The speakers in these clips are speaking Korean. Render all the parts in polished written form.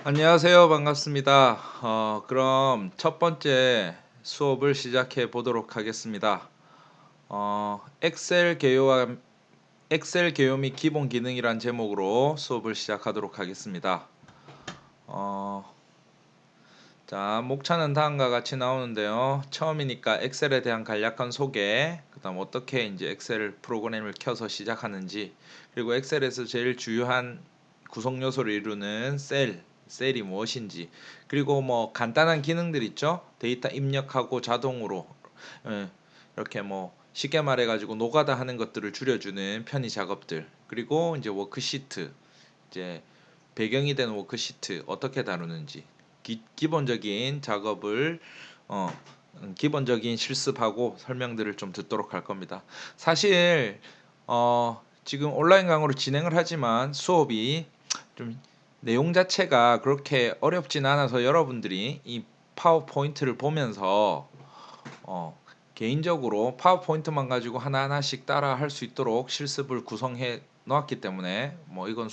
안녕하세요. 반갑습니다. 그럼 첫 번째 수업을 시작해 보도록 하겠습니다. 엑셀 개요 및 기본 기능이란 제목으로 수업을 시작하도록 하겠습니다. 어, 자, 목차는 다음과 같이 나오는데요. 처음이니까 엑셀에 대한 간략한 소개, 그다음 어떻게 이제 엑셀 프로그램을 켜서 시작하는지, 그리고 엑셀에서 제일 주요한 구성 요소를 이루는 셀이 무엇인지, 그리고 뭐 간단한 기능들 있죠. 데이터 입력하고 자동으로 예, 이렇게 뭐 쉽게 말해가지고 노가다 하는 것들을 줄여주는 편의 작업들, 그리고 이제 워크시트, 이제 배경이 된 워크시트 어떻게 다루는지 기본적인 작업을 어, 기본적인 실습하고 설명들을 좀 듣도록 할 겁니다. 사실 지금 온라인 강의로 진행을 하지만 수업이 좀 내용 자체가 그렇게 어렵진 않아서 여러분들이 이 파워포인트를 보면서 어, 개인적으로 파워포인트만 가지고 하나하나씩 따라 할 수 있도록 실습을 구성해 놓았기 때문에 뭐 이건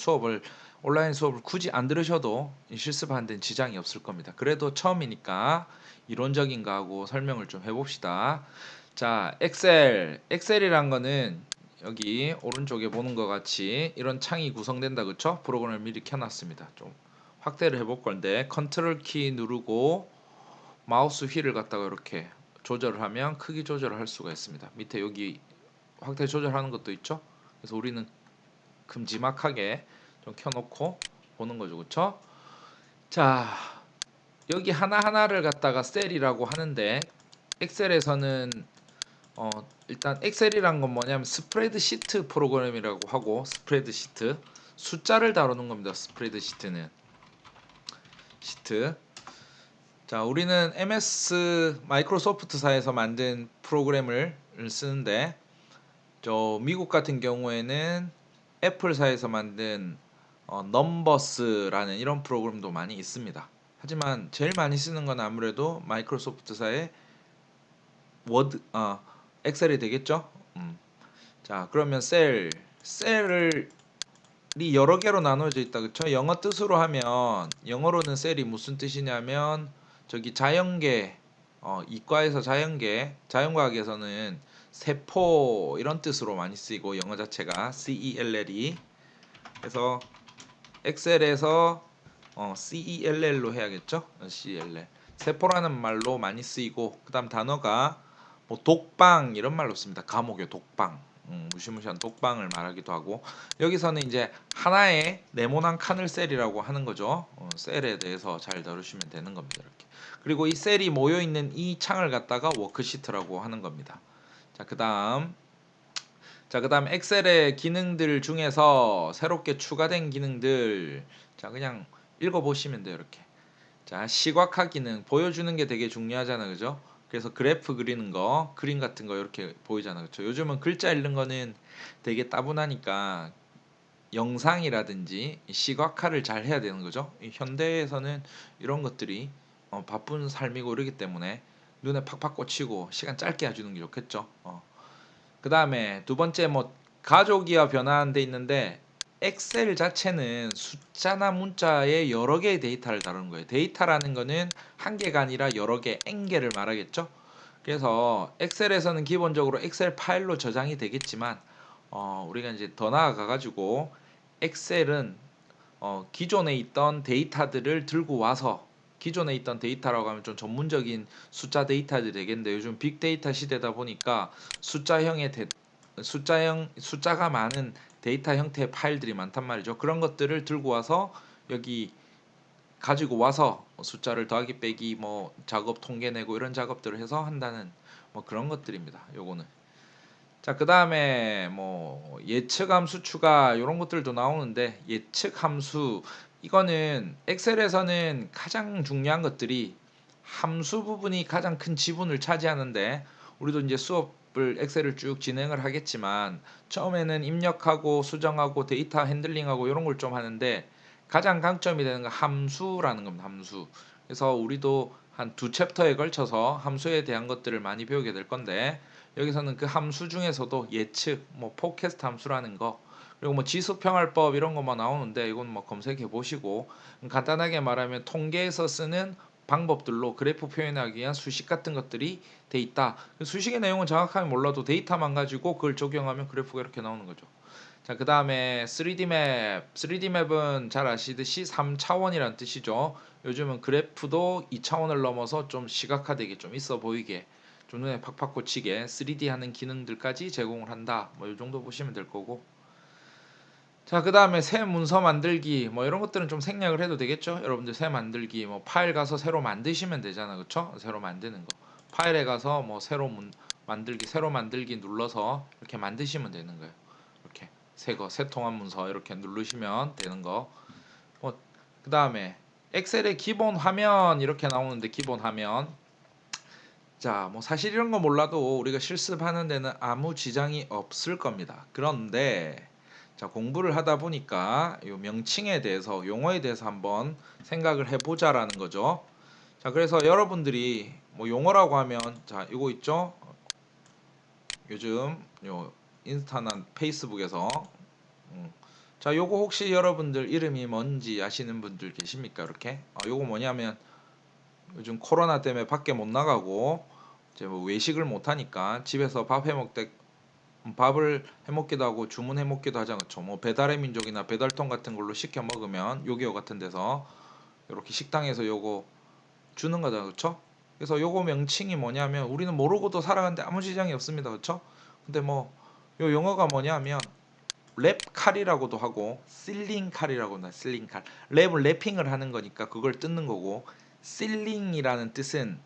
온라인 수업을 굳이 안 들으셔도 실습하는 데는 지장이 없을 겁니다. 그래도 처음이니까 이론적인 거하고 설명을 좀 해봅시다. 자, 엑셀이란 거는 여기 오른쪽에 보는 것 같이 이런 창이 구성된다, 그쵸? 프로그램을 미리 켜놨습니다. 좀 확대를 해볼 건데 컨트롤 키 누르고 마우스 휠을 갖다가 이렇게 조절을 하면 크기 조절을 할 수가 있습니다. 밑에 여기 확대 조절하는 것도 있죠. 그래서 우리는 큼지막하게 좀 켜놓고 보는 거죠, 그렇죠? 자, 여기 하나하나를 갖다가 셀이라고 하는데 엑셀에서는 어, 일단 엑셀이란 건 뭐냐면 스프레드시트 프로그램이라고 하고, 스프레드시트 숫자를 다루는 겁니다. 스프레드시트는 시트. 자, 우리는 MS 마이크로소프트사에서 만든 프로그램을 쓰는데, 저 미국 같은 경우에는 애플사에서 만든 넘버스라는 이런 프로그램도 많이 있습니다. 하지만 제일 많이 쓰는 건 아무래도 마이크로소프트사의 워드, 엑셀이 되겠죠. 자, 그러면 셀이 여러 개로 나눠져 있다, 그쵸? 영어 뜻으로 하면, 영어로는 셀이 무슨 뜻이냐면 저기 자연계, 이과에서 자연과학에서는 세포 이런 뜻으로 많이 쓰이고, 영어 자체가 CELL이. 그래서 엑셀에서 CELL로 해야겠죠? CELL. 세포라는 말로 많이 쓰이고, 그다음 단어가 뭐 독방 이런 말로 씁니다. 감옥의 독방. 무시무시한 독방을 말하기도 하고, 여기서는 이제 하나의 네모난 칸을 셀이라고 하는 거죠. 셀에 대해서 잘 다루시면 되는 겁니다. 이렇게. 그리고 이 셀이 모여 있는 이 창을 갖다가 워크시트라고 하는 겁니다. 자, 그다음 엑셀의 기능들 중에서 새롭게 추가된 기능들, 자 그냥 읽어보시면 돼요. 이렇게. 자, 시각화 기능 보여주는 게 되게 중요하잖아, 그죠? 그래서 그래프 그리는 거, 그림 같은 거 이렇게 보이잖아, 그렇죠? 요즘은 글자 읽는 거는 되게 따분하니까 영상이라든지 시각화를 잘 해야 되는 거죠. 이 현대에서는 이런 것들이 바쁜 삶이고 이러기 때문에 눈에 팍팍 꽂히고 시간 짧게 해주는 게 좋겠죠. 그 다음에 두 번째, 뭐 가족이와 변화한 데 있는데, 엑셀 자체는 숫자나 문자의 여러 개의 데이터를 다루는 거예요. 데이터라는 거는 한 개가 아니라 여러 개, n 개를 말하겠죠. 그래서 엑셀에서는 기본적으로 엑셀 파일로 저장이 되겠지만, 우리가 이제 더 나아가 가지고 엑셀은 기존에 있던 데이터들을 들고 와서, 기존에 있던 데이터라고 하면 좀 전문적인 숫자 데이터들이 되겠는데, 요즘 빅데이터 시대다 보니까 숫자가 많은 데이터 형태의 파일들이 많단 말이죠. 그런 것들을 들고 와서 여기 가지고 와서 숫자를 더하기 빼기 뭐 작업 통계 내고 이런 작업들을 해서 한다는 뭐 그런 것들입니다. 요거는. 자, 그 다음에 뭐 예측 함수 추가 이런 것들도 나오는데, 예측 함수 이거는 엑셀에서는 가장 중요한 것들이 함수 부분이 가장 큰 지분을 차지하는데, 우리도 이제 수업을 엑셀을 쭉 진행을 하겠지만 처음에는 입력하고 수정하고 데이터 핸들링하고 이런 걸 좀 하는데, 가장 강점이 되는 건 함수라는 겁니다. 함수. 그래서 우리도 한 두 챕터에 걸쳐서 함수에 대한 것들을 많이 배우게 될 건데, 여기서는 그 함수 중에서도 예측, 뭐 포캐스트 함수라는 거, 그리고 뭐 지수평활법 이런 것만 나오는데 이건 뭐 검색해 보시고, 간단하게 말하면 통계에서 쓰는 방법들로 그래프 표현하기 위한 수식 같은 것들이 돼 있다. 수식의 내용은 정확하게 몰라도 데이터만 가지고 그걸 적용하면 그래프가 이렇게 나오는 거죠. 자, 그 다음에 3D 맵. 3D 맵은 잘 아시듯이 3차원이란 뜻이죠. 요즘은 그래프도 2차원을 넘어서 좀 시각화되게, 좀 있어 보이게, 좀 눈에 팍팍 꽂히게 3D 하는 기능들까지 제공을 한다. 뭐 이 정도 보시면 될 거고. 자, 그 다음에 새 문서 만들기 뭐 이런 것들은 좀 생략을 해도 되겠죠. 여러분들 새 만들기 뭐 파일 가서 새로 만드시면 되잖아, 그쵸? 새로 만드는 거, 파일에 가서 뭐 새로 만들기 눌러서 이렇게 만드시면 되는 거예요. 이렇게 새 통합 문서 이렇게 누르시면 되는 거. 뭐 그 다음에 엑셀의 기본 화면 이렇게 나오는데, 기본 화면, 자, 뭐 사실 이런 거 몰라도 우리가 실습하는 데는 아무 지장이 없을 겁니다. 그런데 자, 공부를 하다 보니까 요 명칭에 대해서, 용어에 대해서 한번 생각을 해보자라는 거죠. 자, 그래서 여러분들이 뭐 용어라고 하면, 자, 이거 있죠? 요즘 요 인스타나 페이스북에서, 음. 자, 요거 혹시 여러분들 이름이 뭔지 아시는 분들 계십니까? 이렇게 요거 뭐냐면, 요즘 코로나 때문에 밖에 못 나가고 이제 뭐 외식을 못 하니까 집에서 밥을 해 먹기도 하고 주문해 먹기도 하잖아요. 그렇죠? 뭐 배달의 민족이나 배달통 같은 걸로 시켜 먹으면 요기요 같은 데서 이렇게 식당에서 요거 주는 거잖아요. 그렇죠? 그래서 요거 명칭이 뭐냐면, 우리는 모르고도 살아가는데 아무 지장이 없습니다. 그렇죠? 근데 뭐 요 용어가 뭐냐면, 랩칼이라고도 하고 실링칼이라고 나. 실링칼, 랩을 랩핑을 하는 거니까 그걸 뜯는 거고, 실링이라는 뜻은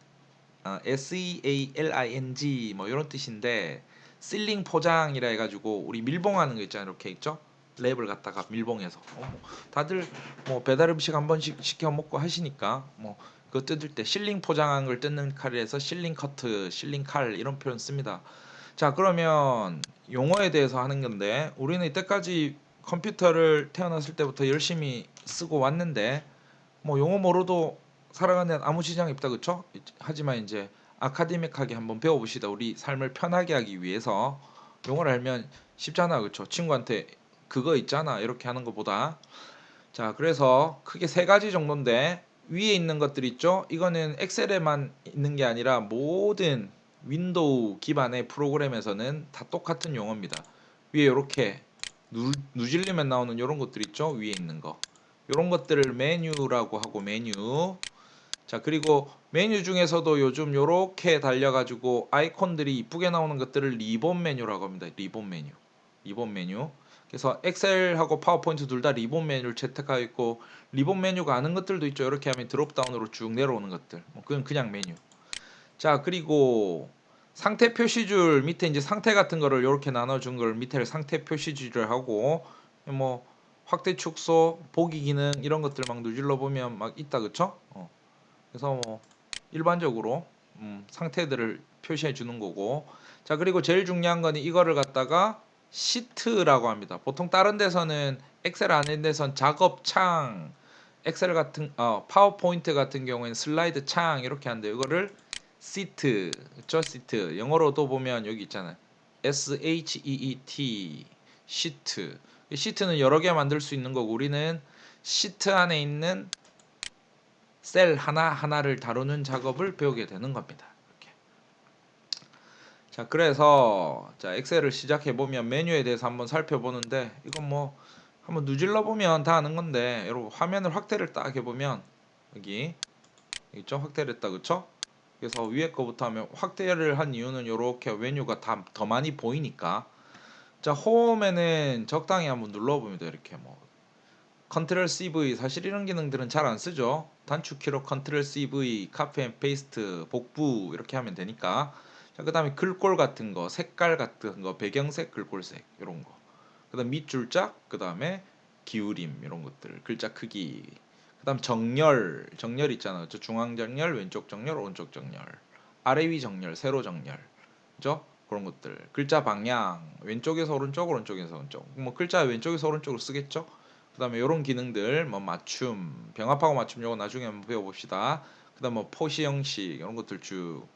SEALING 뭐 이런 뜻인데, 실링 포장이라 해가지고 우리 밀봉하는 거 있잖아요. 이렇게 있죠. 랩을 갖다가 밀봉해서 다들 뭐 배달 음식 한 번씩 시켜 먹고 하시니까, 뭐 그거 뜯을 때 실링 포장한 걸 뜯는 칼에서 실링 커트, 실링 칼 이런 표현 씁니다. 자, 그러면 용어에 대해서 하는 건데, 우리는 이때까지 컴퓨터를 태어났을 때부터 열심히 쓰고 왔는데 뭐 용어 모르도 살아가는 데 아무 지장이 없다, 그쵸? 하지만 이제 아카데믹하게 한번 배워봅시다. 우리 삶을 편하게 하기 위해서. 용어를 알면 쉽잖아, 그쵸? 친구한테 그거 있잖아 이렇게 하는 것보다. 자, 그래서 크게 세 가지 정도인데, 위에 있는 것들 있죠? 이거는 엑셀에만 있는 게 아니라 모든 윈도우 기반의 프로그램에서는 다 똑같은 용어입니다. 위에 이렇게 누질리면 나오는 이런 것들 있죠? 위에 있는 거, 이런 것들을 메뉴라고 하고, 메뉴. 자, 그리고 메뉴 중에서도 요즘 요렇게 달려가지고 아이콘들이 이쁘게 나오는 것들을 리본 메뉴라고 합니다. 리본 메뉴. 리본 메뉴. 그래서 엑셀하고 파워포인트 둘 다 리본 메뉴를 채택하고 있고, 리본 메뉴가 아는 것들도 있죠. 이렇게 하면 드롭다운으로 쭉 내려오는 것들. 뭐 그건 그냥 메뉴. 자, 그리고 상태 표시줄 밑에 이제 상태 같은 거를 이렇게 나눠준 걸 밑에 상태 표시줄을 하고, 뭐 확대 축소 보기 기능 이런 것들 막 누질러 보면 막 있다, 그쵸? 그래서 뭐 일반적으로 상태들을 표시해 주는 거고. 자, 그리고 제일 중요한 건 이거를 갖다가 시트라고 합니다. 보통 다른 데서는, 엑셀 안에 데선 작업창, 엑셀 같은 파워포인트 같은 경우에는 슬라이드 창 이렇게 하는데, 이거를 시트, 그쵸? 시트 영어로도 보면 여기 있잖아요. SHEET, 시트. 시트는 여러 개 만들 수 있는 거고, 우리는 시트 안에 있는 셀 하나하나를 다루는 작업을 배우게 되는 겁니다. 이렇게. 자, 그래서 자, 엑셀을 시작해 보면 메뉴에 대해서 한번 살펴보는데, 이건 뭐 한번 누질러 보면 다 아는 건데, 여러분 화면을 확대를 딱 해보면 여기 있죠? 확대를 했다, 그쵸? 그래서 위에 거부터 하면, 확대를 한 이유는 이렇게 메뉴가 다 더 많이 보이니까. 자, 홈에는 적당히 한번 눌러봅니다. 이렇게 뭐 컨트롤 CV, 사실 이런 기능들은 잘 안 쓰죠. 단축키로 컨트롤 CV, 카피 앤 페이스트, 복부 이렇게 하면 되니까. 자, 그다음에 글꼴 같은 거, 색깔 같은 거, 배경색, 글꼴색 이런 거. 그다음 밑줄짝, 그다음에 기울임 이런 것들, 글자 크기. 그다음 정렬 있잖아요. 저 중앙 정렬, 왼쪽 정렬, 오른쪽 정렬, 아래 위 정렬, 세로 정렬. 그죠? 그런 것들. 글자 방향, 왼쪽에서 오른쪽, 오른쪽에서 왼쪽. 뭐 글자 왼쪽에서 오른쪽으로 쓰겠죠? 그다음에 이런 기능들, 뭐 맞춤, 병합하고 맞춤, 요거 나중에 한번 배워봅시다. 그다음 뭐 표시 형식 이런 것들 쭉,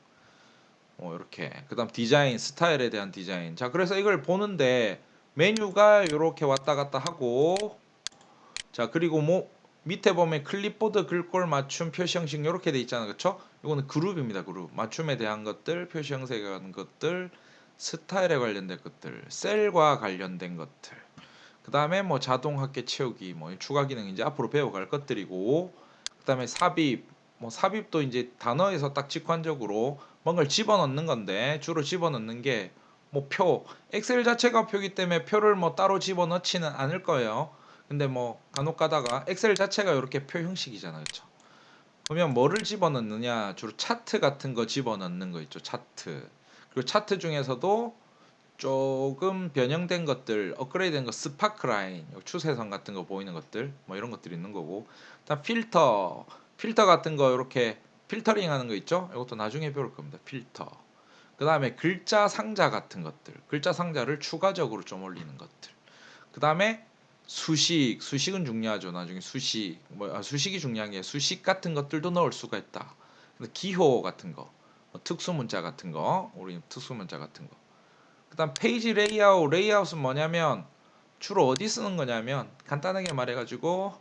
이렇게. 그다음 디자인, 스타일에 대한 디자인. 자, 그래서 이걸 보는데 메뉴가 이렇게 왔다 갔다 하고, 자 그리고 뭐 밑에 보면 클립보드 글꼴 맞춤 표시 형식 이렇게 돼 있잖아요. 그쵸? 이거는 그룹입니다. 그룹. 맞춤에 대한 것들, 표시 형식에 관한 것들, 스타일에 관련된 것들, 셀과 관련된 것들. 그 다음에 뭐 자동 합계 채우기, 뭐 추가 기능 이제 앞으로 배워갈 것들이고, 그 다음에 삽입, 뭐 삽입도 이제 단어에서 딱 직관적으로 뭔가를 집어넣는 건데, 주로 집어넣는 게 뭐 표, 엑셀 자체가 표기 때문에 표를 뭐 따로 집어넣지는 않을 거예요. 근데 뭐 간혹 가다가 엑셀 자체가 이렇게 표 형식이잖아요. 그렇죠? 그러면 뭐를 집어넣느냐? 주로 차트 같은 거 집어넣는 거 있죠. 차트. 그리고 차트 중에서도 조금 변형된 것들, 업그레이드된 거, 스파크라인, 추세선 같은 거 보이는 것들, 뭐 이런 것들이 있는 거고, 일단 필터 같은 거 이렇게 필터링 하는 거 있죠? 이것도 나중에 배울 겁니다. 필터. 그 다음에 글자 상자 같은 것들, 글자 상자를 추가적으로 좀 올리는 것들. 그 다음에 수식은 중요하죠. 나중에 수식이 중요한 게 수식 같은 것들도 넣을 수가 있다. 기호 같은 거, 뭐 특수 문자 같은 거, 우리 특수 문자 같은 거. 그다음 페이지 레이아웃은 뭐냐면 주로 어디 쓰는 거냐면 간단하게 말해가지고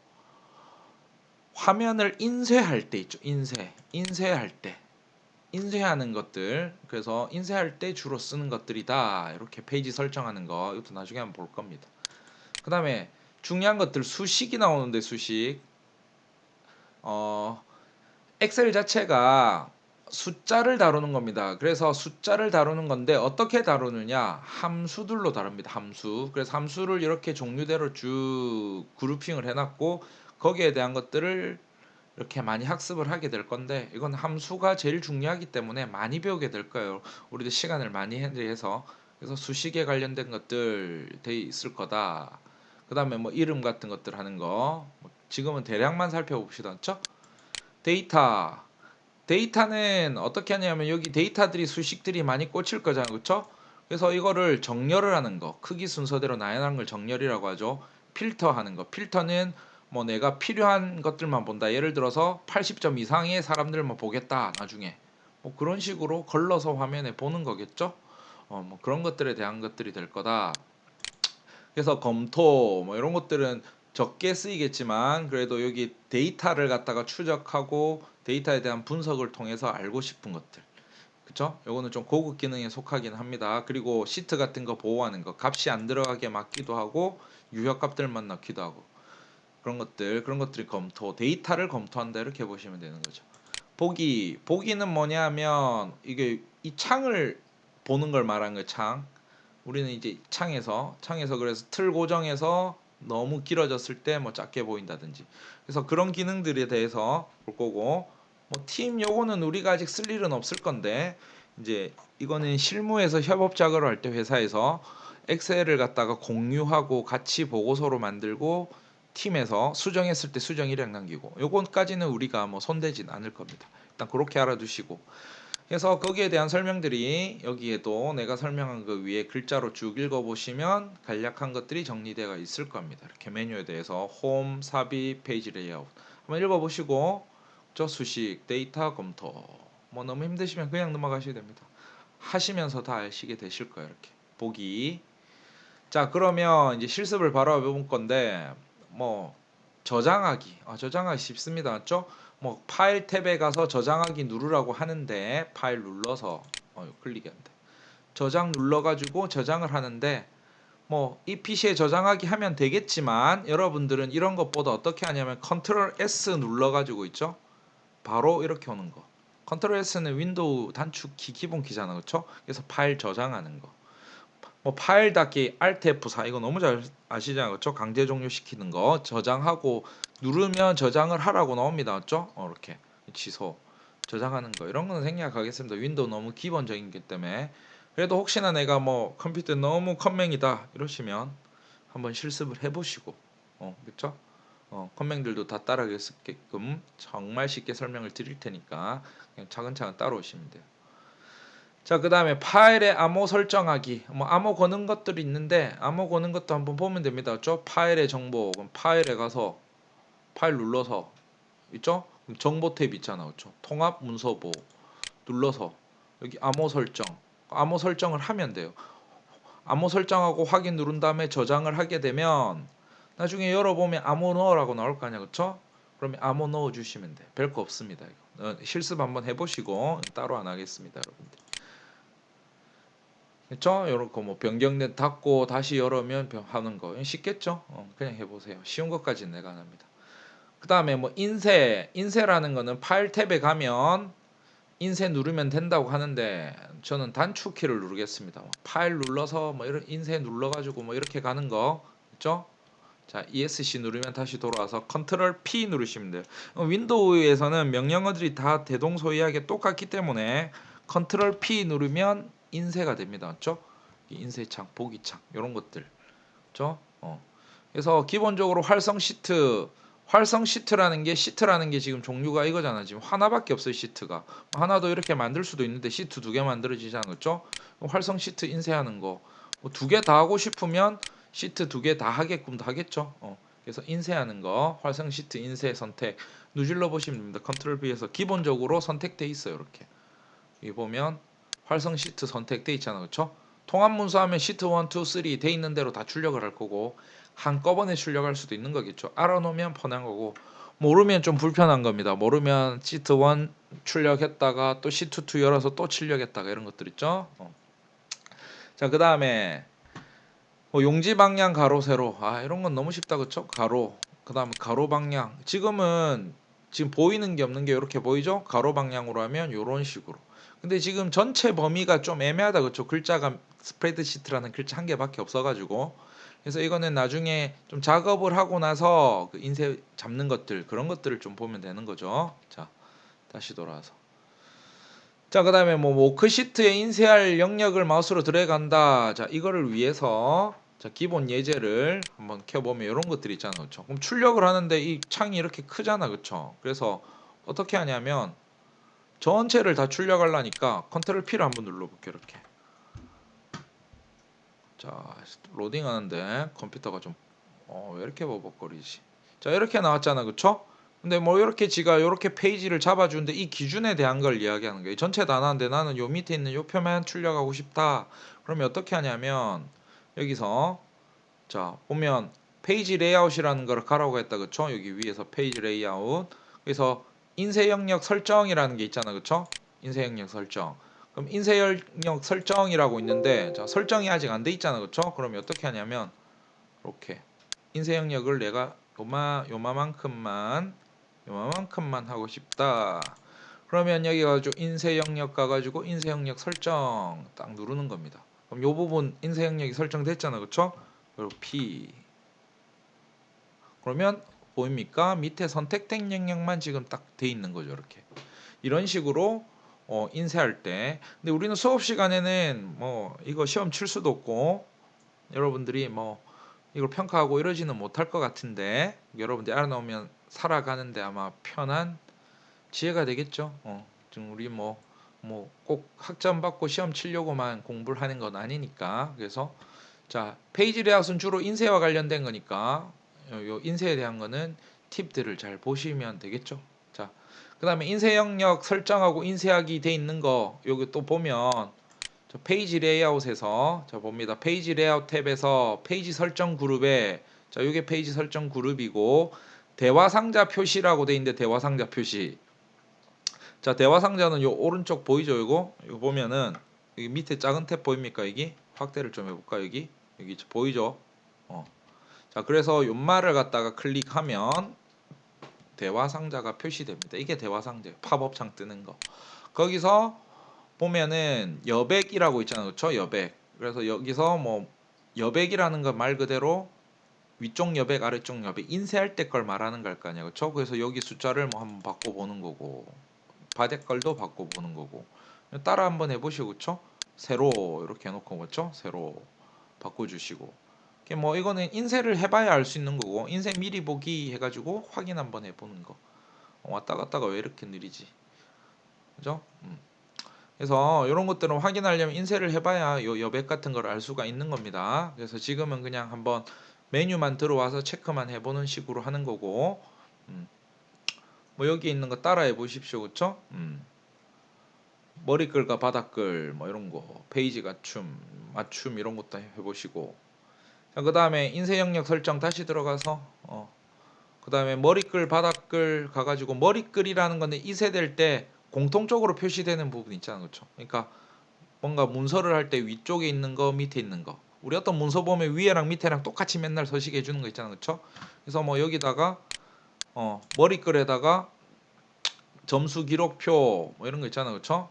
화면을 인쇄할 때 있죠. 인쇄할 때 인쇄하는 것들. 그래서 인쇄할 때 주로 쓰는 것들이다. 이렇게 페이지 설정하는 거 이것도 나중에 한번 볼 겁니다. 그 다음에 중요한 것들 수식이 나오는데 수식 어 엑셀 자체가 숫자를 다루는 겁니다. 그래서 숫자를 다루는 건데 어떻게 다루느냐? 함수들로 다룹니다. 함수. 그래서 함수를 이렇게 종류대로 쭉 그룹핑을 해놨고 거기에 대한 것들을 이렇게 많이 학습을 하게 될 건데 이건 함수가 제일 중요하기 때문에 많이 배우게 될 거예요. 우리도 시간을 많이 해서 그래서 수식에 관련된 것들 돼 있을 거다. 그 다음에 뭐 이름 같은 것들 하는 거 지금은 대략만 살펴봅시다. 그렇죠? 데이터는 어떻게 하냐면 여기 데이터들이 수식들이 많이 꽂힐 거잖아요. 그렇죠? 그래서 이거를 정렬을 하는 거. 크기 순서대로 나열하는 걸 정렬이라고 하죠. 필터하는 거. 필터는 뭐 내가 필요한 것들만 본다. 예를 들어서 80점 이상의 사람들만 보겠다. 나중에. 뭐 그런 식으로 걸러서 화면에 보는 거겠죠? 뭐 그런 것들에 대한 것들이 될 거다. 그래서 검토 뭐 이런 것들은 적게 쓰이겠지만 그래도 여기 데이터를 갖다가 추적하고 데이터에 대한 분석을 통해서 알고 싶은 것들. 그쵸? 요거는 좀 고급 기능에 속하긴 합니다. 그리고 시트 같은 거 보호하는 거, 값이 안 들어가게 막기도 하고 유효 값들만 넣기도 하고 그런 것들이 데이터를 검토한다 이렇게 보시면 되는 거죠. 보기는 뭐냐면 이게 이 창을 보는 걸 말하는 거예요. 창. 우리는 이제 창에서 그래서 틀 고정해서 너무 길어졌을 때 뭐 작게 보인다든지 그래서 그런 기능들에 대해서 볼 거고 뭐 팀 요거는 우리가 아직 쓸 일은 없을 건데 이제 이거는 실무에서 협업 작업을 할 때 회사에서 엑셀을 갖다가 공유하고 같이 보고서로 만들고 팀에서 수정했을 때 수정 일행 남기고 요건까지는 우리가 뭐 손대진 않을 겁니다. 일단 그렇게 알아두시고 그래서 거기에 대한 설명들이 여기에도 내가 설명한 그 위에 글자로 쭉 읽어보시면 간략한 것들이 정리되어 있을 겁니다. 이렇게 메뉴에 대해서 홈, 삽입, 페이지 레이아웃 한번 읽어보시고 저 수식, 데이터 검토 뭐 너무 힘드시면 그냥 넘어가셔야 됩니다. 하시면서 다 아시게 되실 거예요. 이렇게 보기. 자 그러면 이제 실습을 바로 해볼 건데 뭐 저장하기 쉽습니다. 맞죠? 뭐 파일 탭에 가서 저장하기 누르라고 하는데 파일 눌러서 클릭이 안 돼. 저장 눌러가지고 저장을 하는데 뭐 이 PC에 저장하기 하면 되겠지만 여러분들은 이런 것보다 어떻게 하냐면 컨트롤 S 눌러가지고 있죠? 바로 이렇게 오는 거. 컨트롤 S는 윈도우 단축키 기본 키잖아, 그렇죠? 그래서 파일 저장하는 거. 뭐 파일 닫기 Alt F4 이거 너무 잘 아시잖아요. 그렇죠? 강제 종료시키는 거 저장하고 누르면 저장을 하라고 나옵니다. 맞죠? 이렇게 취소 저장하는 거 이런 거는 생략하겠습니다. 윈도우 너무 기본적인 기 때문에 그래도 혹시나 내가 뭐 컴퓨터 너무 컴맹이다 이러시면 한번 실습을 해보시고 그렇죠? 컴맹들도 다 따라갈 수 있게끔 정말 쉽게 설명을 드릴 테니까 그냥 차근차근 따라오시면 돼요. 자, 그 다음에 파일에 암호 설정하기. 뭐 암호 거는 것들이 있는데 암호 거는 것도 한번 보면 됩니다. 그렇죠? 파일의 정보. 그럼 파일에 가서 파일 눌러서 있죠? 그럼 정보 탭 있잖아. 그렇죠? 통합 문서보 눌러서 여기 암호 설정. 암호 설정을 하면 돼요. 암호 설정하고 확인 누른 다음에 저장을 하게 되면 나중에 열어보면 암호 넣으라고 나올 거 아니야, 그쵸? 그러면 암호 넣어 주시면 돼. 별거 없습니다. 이거. 실습 한번 해보시고 따로 안 하겠습니다, 여러분들. 그렇죠? 요렇게 뭐 변경된 닫고 다시 열으면 하는 거 쉽겠죠? 그냥 해보세요. 쉬운 것까지는 내가 안 합니다. 그 다음에 뭐 인쇄라는 거는 파일 탭에 가면 인쇄 누르면 된다고 하는데 저는 단축키를 누르겠습니다. 파일 눌러서 뭐 이런 인쇄 눌러가지고 뭐 이렇게 가는 거 있죠? 자, ESC 누르면 다시 돌아와서 컨트롤 P 누르시면 돼요. 윈도우에서는 명령어들이 다 대동소이하게 똑같기 때문에 컨트롤 P 누르면 인쇄가 됩니다. 맞죠? 인쇄창, 보기창 이런 것들. 그렇죠? 그래서 기본적으로 활성 시트라는 게 지금 종류가 이거잖아. 지금 하나밖에 없어요, 시트가. 하나도 이렇게 만들 수도 있는데 시트 2개 만들어지잖아. 그렇죠? 활성 시트 인쇄하는 거. 뭐 2개 다 하고 싶으면 시트 2개 다 하게끔도 하겠죠. 그래서 인쇄하는 거, 활성 시트 인쇄 선택 누질러 보시면 됩니다. 컨트롤 B에서 기본적으로 선택돼 있어요. 이렇게. 여기 보면 활성 시트 선택돼 있잖아. 그렇죠? 통합 문서하면 시트 1, 2, 3 돼 있는 대로 다 출력을 할 거고 한꺼번에 출력할 수도 있는 거겠죠. 알아놓으면 편한 거고 모르면 좀 불편한 겁니다. 모르면 시트 1 출력했다가 또 시트 2 열어서 또 출력했다가 이런 것들 있죠. 자, 그 다음에 뭐 용지 방향 가로 세로 이런 건 너무 쉽다 그쵸? 가로 그 다음에 가로 방향 지금 보이는 게 없는 게 이렇게 보이죠? 가로 방향으로 하면 이런 식으로. 근데 지금 전체 범위가 좀 애매하다 그쵸? 글자가 스프레드시트라는 글자 한 개밖에 없어가지고 그래서 이거는 나중에 좀 작업을 하고 나서 그 인쇄 잡는 것들 그런 것들을 좀 보면 되는 거죠. 자, 다시 돌아와서. 자, 그 다음에 뭐 워크시트에 인쇄할 영역을 마우스로 들어간다. 자, 이거를 위해서 자, 기본 예제를 한번 켜보면 이런 것들이 있잖아. 그쵸? 그럼 출력을 하는데 이 창이 이렇게 크잖아. 그쵸? 그래서 어떻게 하냐면 전체를 다 출력하려니까 컨트롤 P를 한번 눌러볼게요. 이렇게. 자, 로딩 하는데 컴퓨터가 좀 왜 이렇게 버벅거리지? 자, 이렇게 나왔잖아. 그쵸? 근데 뭐 이렇게 지가 이렇게 페이지를 잡아주는데 이 기준에 대한 걸 이야기하는 거예요. 전체 다 나왔는데 나는 요 밑에 있는 요 표만 출력하고 싶다. 그러면 어떻게 하냐면 여기서 자 보면 페이지 레이아웃이라는 걸 가라고 했다. 그쵸? 여기 위에서 페이지 레이아웃. 그래서 인쇄 영역 설정이라는 게 있잖아. 그쵸? 인쇄 영역 설정. 그럼 인쇄 영역 설정이라고 있는데 자 설정이 아직 안 돼 있잖아. 그쵸? 그러면 어떻게 하냐면 이렇게 인쇄 영역을 내가 요만큼만 하고 싶다. 그러면 여기 가지고 인쇄 영역 가가지고 인쇄 영역 설정 딱 누르는 겁니다. 그럼 요 부분 인쇄 영역이 설정됐잖아, 그쵸? 그리고 P 그러면 보입니까? 밑에 선택된 영역만 지금 딱 돼 있는 거죠, 이렇게. 이런 식으로 인쇄할 때. 근데 우리는 수업 시간에는 뭐 이거 시험 칠 수도 없고 여러분들이 뭐 이걸 평가하고 이러지는 못할 것 같은데 여러분들이 알아놓으면 살아가는데 아마 편한 지혜가 되겠죠. 지금 우리 뭐 꼭 학점 받고 시험 치려고만 공부를 하는 건 아니니까. 그래서 자 페이지 레이아웃은 주로 인쇄와 관련된 거니까 요 인쇄에 대한 거는 팁들을 잘 보시면 되겠죠. 자 그다음에 인쇄 영역 설정하고 인쇄하기 돼 있는 거 여기 또 보면 저 페이지 레이아웃에서 자 봅니다. 페이지 레이아웃 탭에서 페이지 설정 그룹에 자 이게 페이지 설정 그룹이고 대화 상자 표시라고 돼 있는데 대화 상자 표시 자 대화 상자는 요 오른쪽 보이죠? 이거 보면은 여기 밑에 작은 탭 보입니까? 여기 확대를 좀 해볼까? 여기 보이죠? 자 그래서 요 말을 갖다가 클릭하면 대화 상자가 표시됩니다. 이게 대화 상자예요. 팝업창 뜨는 거. 거기서 보면은 여백이라고 있잖아요. 그렇죠? 여백. 그래서 여기서 뭐 여백이라는 건 말 그대로 위쪽 여백, 아래쪽 여백 인쇄할 때 걸 말하는 걸 거 아니야. 그렇죠? 그래서 여기 숫자를 뭐 한번 바꿔 보는 거고. 바대 걸도 바꿔 보는 거고. 따라 한번 해 보시고 그렇죠? 세로 이렇게 해 놓고 그렇죠? 세로 바꿔 주시고. 뭐 이거는 인쇄를 해 봐야 알 수 있는 거고. 인쇄 미리 보기 해 가지고 확인 한번 해 보는 거. 왔다 갔다가 왜 이렇게 느리지? 그죠? 그래서 이런 것들은 확인하려면 인쇄를 해봐야 요 여백 같은 걸 알 수가 있는 겁니다. 그래서 지금은 그냥 한번 메뉴만 들어와서 체크만 해보는 식으로 하는 거고, 뭐 여기 있는 거 따라해 보십시오, 그렇죠? 머리글과 바닥글 뭐 이런 거, 페이지 맞춤 이런 것도 해보시고. 자, 그 다음에 인쇄 영역 설정 다시 들어가서 그 다음에 머리글 바닥글 가가지고, 머리글이라는 건데 이세될 때 공통적으로 표시되는 부분 있잖아, 그렇죠? 그러니까 뭔가 문서를 할 때 위쪽에 있는 거, 밑에 있는 거. 우리 어떤 문서 보면 위에랑 밑에랑 똑같이 맨날 서식해 주는 거 있잖아, 그렇죠? 그래서 뭐 여기다가 머리글에다가 점수 기록표 뭐 이런 거 있잖아, 그렇죠?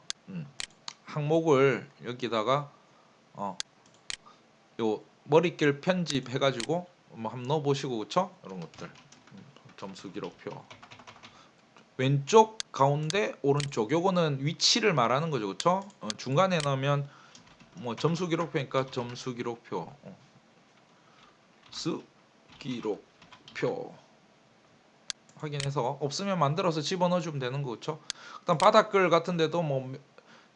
항목을 여기다가 요 머리글 편집 해가지고 뭐 한번 넣어보시고, 그렇죠? 이런 것들. 점수 기록표. 왼쪽, 가운데, 오른쪽. 요거는 위치를 말하는 거죠, 그렇죠? 중간에 넣으면 뭐 점수 기록표니까 점수 기록표. 수 기록표 확인해서 없으면 만들어서 집어넣어 주면 되는 거, 그렇죠? 그다음 바닥글 같은 데도 뭐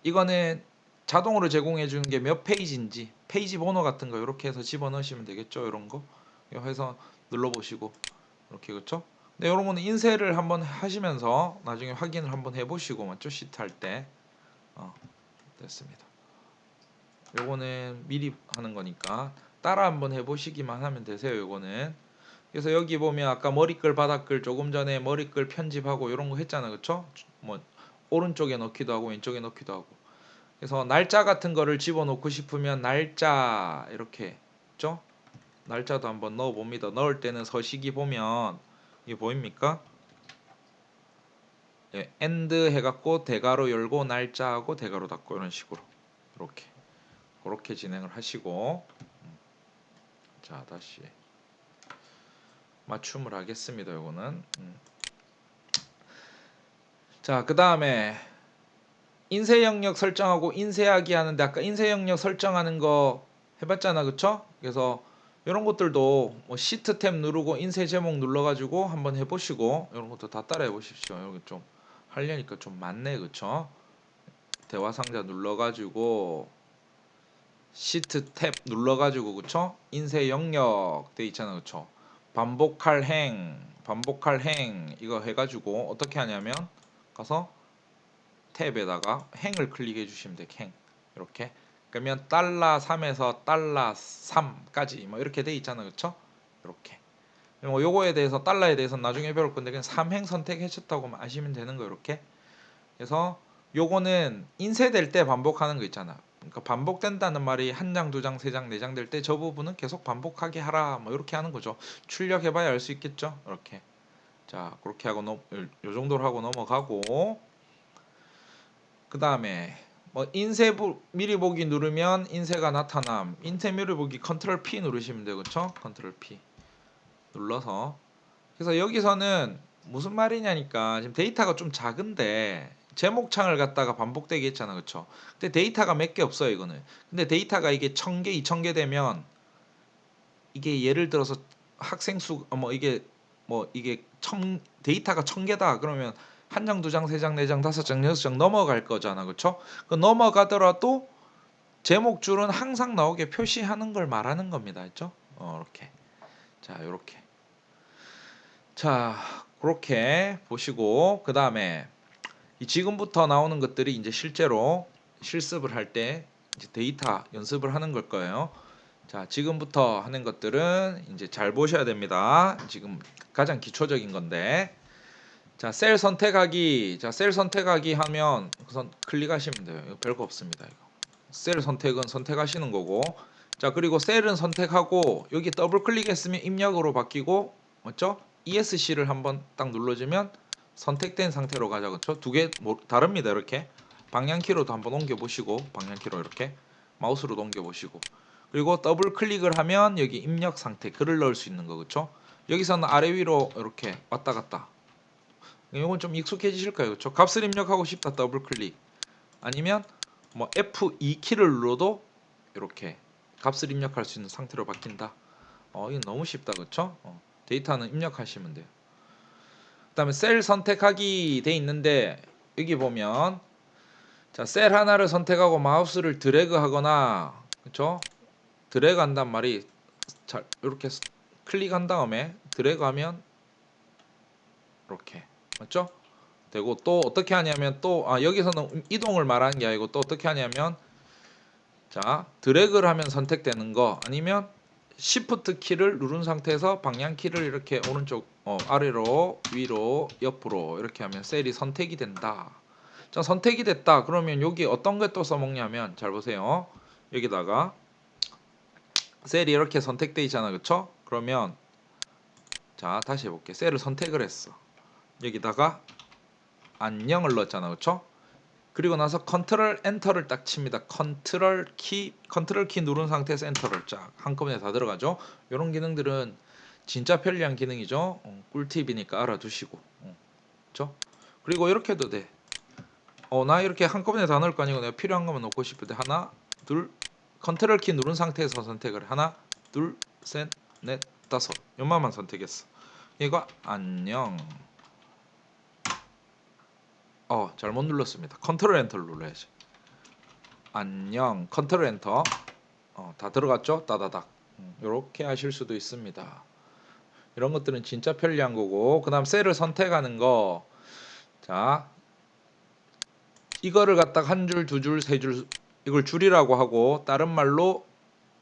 이거는 자동으로 제공해 주는 게 몇 페이지인지 페이지 번호 같은 거 이렇게 해서 집어넣으시면 되겠죠. 이런 거 해서 눌러 보시고 이렇게, 그렇죠? 근데 이런 거는 인쇄를 한번 하시면서 나중에 확인을 한번 해 보시고, 맞죠? 시트 할 때. 됐습니다. 요거는 미리 하는 거니까 따라 한번 해 보시기만 하면 되세요. 요거는. 그래서 여기 보면 아까 머리글 바닥글 조금 전에 머리글 편집하고 이런 거 했잖아, 그렇죠? 뭐 오른쪽에 넣기도 하고 왼쪽에 넣기도 하고. 그래서 날짜 같은 거를 집어넣고 싶으면 날짜 이렇게, 있죠? 날짜도 한번 넣어 봅니다. 넣을 때는 서식이 보면 이게 보입니까? 예, end 해갖고 대괄호 열고 날짜하고 대괄호 닫고 이런 식으로 이렇게 그렇게 진행을 하시고. 자, 다시 맞춤을 하겠습니다. 요거는. 자, 그 다음에 인쇄 영역 설정하고 인쇄하기 하는데, 아까 인쇄 영역 설정하는 거 해봤잖아, 그쵸? 그래서 이런 것들도 뭐 시트 탭 누르고 인쇄 제목 눌러가지고 한번 해보시고, 이런 것도 다 따라 해보십시오. 여기 좀 하려니까 좀 많네, 그쵸? 대화 상자 눌러가지고 시트 탭 눌러가지고, 그쵸? 인쇄 영역 돼 있잖아, 그쵸? 반복할 행 이거 해가지고 어떻게 하냐면 가서 탭에다가 행을 클릭해 주시면 돼. 행 이렇게. 그러면 $3에서 $3까지 뭐 이렇게 돼 있잖아, 그렇죠? 이렇게. 뭐 요거에 대해서 달러에 대해서 나중에 배울 건데 그냥 3행 선택하셨다고 아시면 되는 거. 이렇게. 그래서 요거는 인쇄될 때 반복하는 거 있잖아. 그러니까 반복된다는 말이 한 장, 두 장, 세 장, 네 장 될 때 저 부분은 계속 반복하게 하라 뭐 이렇게 하는 거죠. 출력해봐야 알 수 있겠죠. 이렇게. 자, 그렇게 하고 요 정도로 하고 넘어가고. 그 다음에 뭐 인쇄 미리 보기 누르면 인쇄가 나타남. 인쇄 미리 보기 컨트롤 P 누르시면 되고, 그렇죠? 컨트롤 P 눌러서. 그래서 여기서는 무슨 말이냐니까, 지금 데이터가 좀 작은데 제목창을 갖다가 반복되게 했잖아, 그렇죠? 근데 데이터가 몇 개 없어요, 이거는. 근데 데이터가 이게 1000개, 2000개 되면 이게 예를 들어서 학생 수 이게 데이터가 1000개다 그러면 한 장, 두 장, 세 장, 네 장, 다섯 장, 여섯 장 넘어갈 거잖아, 그렇죠? 그 넘어가더라도 제목 줄은 항상 나오게 표시하는 걸 말하는 겁니다, 그렇죠? 이렇게. 자, 이렇게. 자, 그렇게 보시고, 그 다음에 이 지금부터 나오는 것들이 이제 실제로 실습을 할 때 이제 데이터 연습을 하는 걸 거예요. 자, 지금부터 하는 것들은 이제 잘 보셔야 됩니다. 지금 가장 기초적인 건데. 자, 셀 선택하기. 자, 셀 선택하기 하면 우선 클릭하시면 돼요. 이거 별거 없습니다. 이거. 셀 선택은 선택하시는 거고. 자, 그리고 셀은 선택하고 여기 더블 클릭했으면 입력으로 바뀌고, 맞죠? ESC를 한번 딱 눌러주면 선택된 상태로 가자, 그렇죠? 두 개 뭐 다릅니다. 이렇게 방향키로도 한번 옮겨 보시고, 방향키로 이렇게 마우스로 옮겨 보시고, 그리고 더블 클릭을 하면 여기 입력 상태 글을 넣을 수 있는 거, 그렇죠? 여기서는 아래 위로 이렇게 왔다 갔다. 이건 좀 익숙해지실 거예요, 그렇죠? 값을 입력하고 싶다, 더블 클릭. 아니면 뭐 F2 키를 눌러도 이렇게 값을 입력할 수 있는 상태로 바뀐다. 이건 너무 쉽다, 그렇죠? 데이터는 입력하시면 돼요. 그다음에 셀 선택하기 돼 있는데 여기 보면, 자, 셀 하나를 선택하고 마우스를 드래그하거나, 그렇죠? 드래그 한단 말이, 자, 이렇게 클릭한 다음에 드래그하면 이렇게, 맞죠? 되고 또 어떻게 하냐면 또 여기서는 이동을 말하는 게 아니고 또 어떻게 하냐면 자 드래그를 하면 선택되는 거 아니면 Shift 키를 누른 상태에서 방향 키를 이렇게 오른쪽 아래로 위로 옆으로 이렇게 하면 셀이 선택이 된다. 자 선택이 됐다. 그러면 여기 어떤 걸 또 써먹냐면 잘 보세요. 여기다가 셀이 이렇게 선택돼 있잖아, 그쵸? 그러면 자 다시 해볼게. 셀을 선택을 했어. 여기다가 안녕을 넣었잖아, 그쵸? 그리고 나서 컨트롤 엔터를 딱 칩니다. 컨트롤 키 누른 상태에서 엔터를 쫙 한꺼번에 다 들어가죠. 이런 기능들은 진짜 편리한 기능이죠. 꿀팁이니까 알아두시고, 그렇죠? 그리고 이렇게 해도 돼. 나 이렇게 한꺼번에 다 넣을 거 아니고 내가 필요한 것만 넣고 싶을 때 하나, 둘, 컨트롤 키 누른 상태에서 선택을 하나, 둘, 셋, 넷, 다섯. 요만만 선택했어. 이거 안녕. 잘못 눌렀습니다. 컨트롤 엔터를 눌러야지. 안녕. 컨트롤 엔터. 다 들어갔죠? 따다닥. 이렇게 하실 수도 있습니다. 이런 것들은 진짜 편리한 거고, 그 다음 셀을 선택하는 거. 자, 이거를 갖다가 한 줄, 두 줄, 세 줄, 이걸 줄이라고 하고, 다른 말로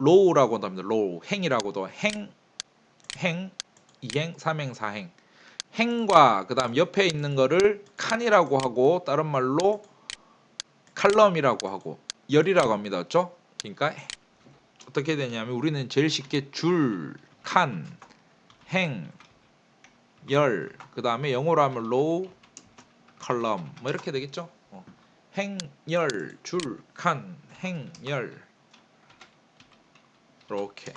로우라고도 합니다. 로우. 행이라고도. 행, 2행, 3행, 4행. 행과 그 다음 옆에 있는 거를 칸이라고 하고, 다른 말로 칼럼이라고 하고, 열이라고 합니다. 그렇죠? 그러니까 어떻게 되냐면 우리는 제일 쉽게 줄, 칸, 행, 열, 그 다음에 영어로 하면 로우, 컬럼 뭐 이렇게 되겠죠. 행, 열, 줄, 칸, 행, 열 이렇게.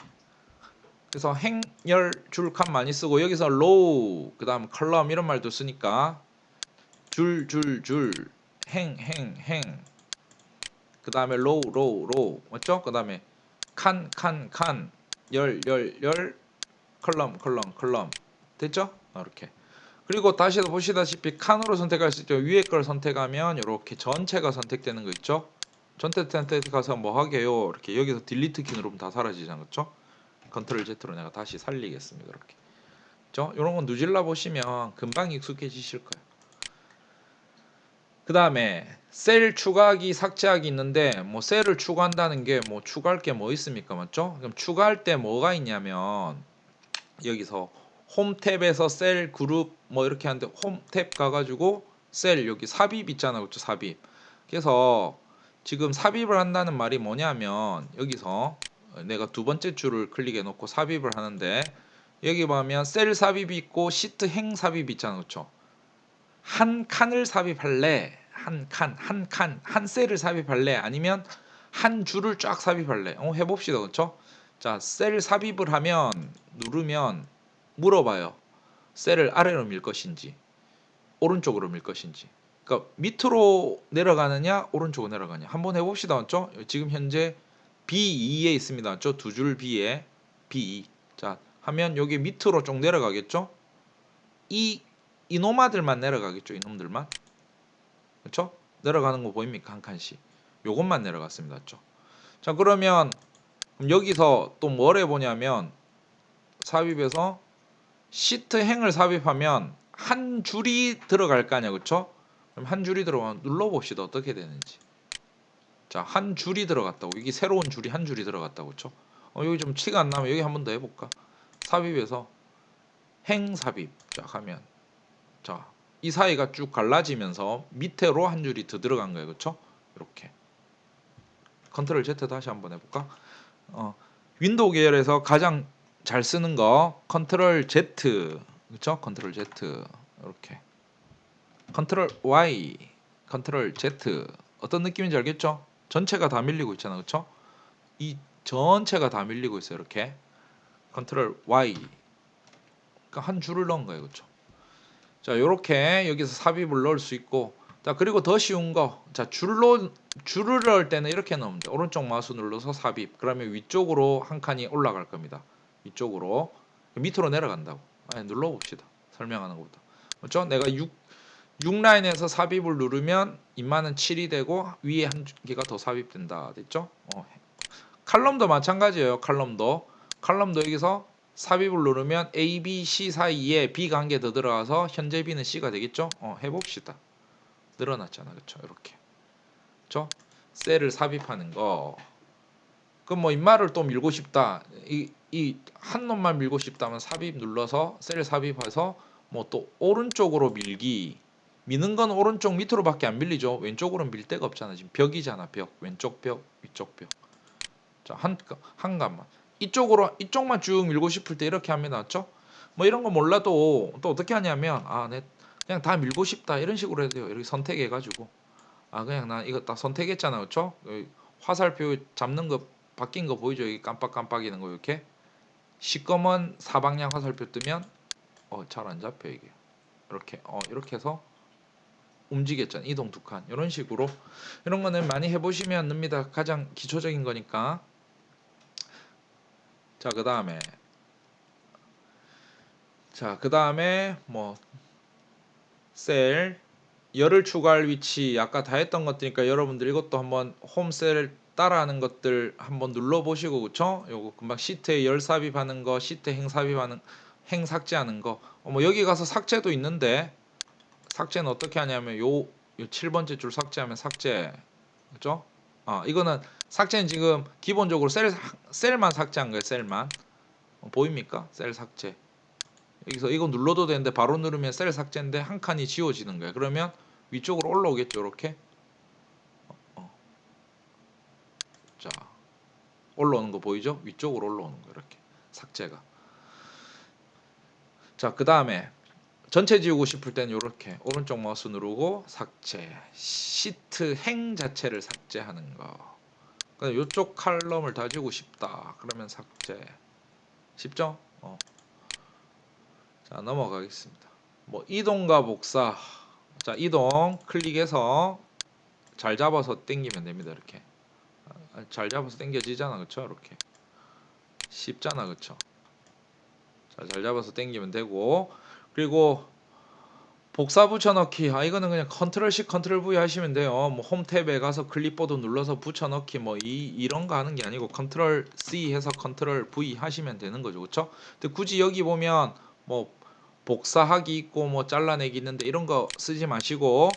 그래서 행, 열, 줄, 칸 많이 쓰고 여기서 로우, 그 다음 컬럼 이런 말도 쓰니까 줄, 행, 그 다음에 로우 맞죠? 그 다음에 칸, 열, 컬럼 됐죠? 이렇게. 그리고 다시 보시다시피 칸으로 선택할 수 있죠. 위에 걸 선택하면 이렇게 전체가 선택되는 거 있죠. 전체 선택해서 뭐 하게요. 이렇게 여기서 딜리트 키 누르면 다 사라지잖아요. 그렇죠? 컨트롤 Z로 내가 다시 살리겠습니다. 이렇게. 그렇죠? 이런 건 누질러 보시면 금방 익숙해지실 거예요. 그 다음에 셀 추가하기, 삭제하기 있는데 뭐 셀을 추가한다는 게 뭐 추가할 게 뭐 있습니까? 맞죠? 그럼 추가할 때 뭐가 있냐면 여기서 홈 탭에서 셀 그룹 뭐 이렇게 하는데 홈 탭 가가지고 셀 여기 삽입 있잖아, 그렇죠? 삽입. 그래서 지금 삽입을 한다는 말이 뭐냐면 여기서 내가 두 번째 줄을 클릭해 놓고 삽입을 하는데 여기 보면 셀 삽입이 있고 시트 행 삽입이 있잖아, 그렇죠? 한 칸을 삽입할래? 한 셀을 삽입할래? 아니면 한 줄을 쫙 삽입할래? 해봅시다, 그렇죠? 자, 셀 삽입을 하면 누르면 물어봐요. 셀을 아래로 밀 것인지 오른쪽으로 밀 것인지. 그러니까 밑으로 내려가느냐 오른쪽으로 내려가냐. 한번 해봅시다, 맞죠? 지금 현재 B2에 있습니다, 맞죠? 두 줄 B에 B2. 자, 하면 여기 밑으로 좀 내려가겠죠? 이놈아들만 내려가겠죠, 이놈들만. 그렇죠? 내려가는 거 보입니까? 한 칸씩. 요것만 내려갔습니다, 맞죠? 자, 그러면 여기서 또 뭘 해보냐면 삽입해서 시트 행을 삽입하면 한 줄이 들어갈 거 아니야, 그쵸? 그럼 한 줄이 들어가면 눌러봅시다. 어떻게 되는지. 자, 한 줄이 들어갔다고. 이게 새로운 줄이 한 줄이 들어갔다고, 그쵸? 여기 좀 티가 안 나면 여기 한 번 더 해볼까? 삽입해서 행 삽입. 자, 하면 자, 이 사이가 쭉 갈라지면서 밑으로 한 줄이 더 들어간 거예요, 그쵸? 이렇게. 컨트롤 Z 다시 한번 해볼까? 윈도우 계열에서 가장 잘 쓰는 거 컨트롤 Z, 그렇죠? 컨트롤 Z 이렇게. 컨트롤 Y, 컨트롤 Z 어떤 느낌인지 알겠죠? 전체가 다 밀리고 있잖아, 그렇죠? 이 전체가 다 밀리고 있어요, 이렇게. 컨트롤 Y, 그러니까 한 줄을 넣은 거예요, 그렇죠? 자, 이렇게 여기서 삽입을 넣을 수 있고, 자 그리고 더 쉬운 거, 자 줄을 넣을 때는 이렇게 넣으면 돼. 오른쪽 마우스 눌러서 삽입. 그러면 위쪽으로 한 칸이 올라갈 겁니다. 위쪽으로 밑으로 내려간다고. 눌러봅시다. 설명하는 것보다. 그렇죠? 내가 6 라인에서 삽입을 누르면 인마는 7이 되고 위에 한 개가 더 삽입된다. 됐죠? 칼럼도 마찬가지예요. 칼럼도 여기서 삽입을 누르면 A, B, C 사이에 B가 한 개 더 들어가서 현재 B는 C가 되겠죠? 해봅시다. 늘어났잖아, 그쵸? 이렇게. 그쵸? 셀을 삽입하는 거. 그럼 뭐 인마를 또 밀고 싶다. 이 한 놈만 밀고 싶다면 삽입 눌러서 셀 삽입해서 뭐 또 오른쪽으로 밀기. 미는 건 오른쪽 밑으로밖에 안 밀리죠. 왼쪽으로는 밀 데가 없잖아. 지금 벽이잖아, 벽. 왼쪽 벽, 위쪽 벽. 자, 한 칸만. 이쪽만 쭉 밀고 싶을 때 이렇게 합니다. 맞죠? 뭐 이런 거 몰라도 또 어떻게 하냐면 그냥 다 밀고 싶다. 이런 식으로 해도 돼요. 이렇게 선택해 가지고 그냥 나 이거 딱 선택했잖아. 그렇죠? 화살표 잡는 거 바뀐 거 보이죠? 여기 깜빡깜빡이는 거 이렇게. 시꺼먼 사방향 화살표 뜨면 잘 안 잡혀 이게. 이렇게 해서 움직였잖아. 이동 두 칸. 이런 식으로 이런 거는 많이 해 보시면 됩니다. 가장 기초적인 거니까. 자, 그다음에 뭐 셀 열을 추가할 위치 아까 다 했던 것들이니까 여러분들 이것도 한번 홈셀 따라하는 것들 한번 눌러 보시고 그쵸? 요거 금방 시트에 열 삽입하는 거, 시트 행 삽입하는 행 삭제하는 거. 뭐 여기 가서 삭제도 있는데 삭제는 어떻게 하냐면 요 7번째 줄 삭제하면 삭제. 그죠? 이거는 삭제는 지금 기본적으로 셀만 삭제한 거예요. 셀만. 보입니까? 셀 삭제. 여기서 이거 눌러도 되는데 바로 누르면 셀 삭제인데 한 칸이 지워지는 거예요. 그러면 위쪽으로 올라오겠죠. 이렇게. 자, 올라오는 거 보이죠? 위쪽으로 올라오는 거 이렇게. 삭제가. 자, 그다음에 전체 지우고 싶을 때는 이렇게 오른쪽 마우스 누르고 삭제. 시트 행 자체를 삭제하는 거. 그다음에 이쪽 칼럼을 다 지우고 싶다. 그러면 삭제. 쉽죠? 자, 넘어가겠습니다. 뭐 이동과 복사. 자, 이동 클릭해서 잘 잡아서 당기면 됩니다. 이렇게. 잘 잡아서 당겨지잖아. 그쵸? 이렇게. 쉽잖아. 그쵸? 자, 잘 잡아서 당기면 되고. 그리고 복사 붙여넣기. 이거는 그냥 컨트롤 C 컨트롤 V 하시면 돼요. 뭐 홈 탭에 가서 클립보드 눌러서 붙여넣기 뭐 이런 거 하는 게 아니고 컨트롤 C 해서 컨트롤 V 하시면 되는 거죠. 그쵸? 근데 굳이 여기 보면 뭐 복사하기 있고 뭐 잘라내기 있는데 이런 거 쓰지 마시고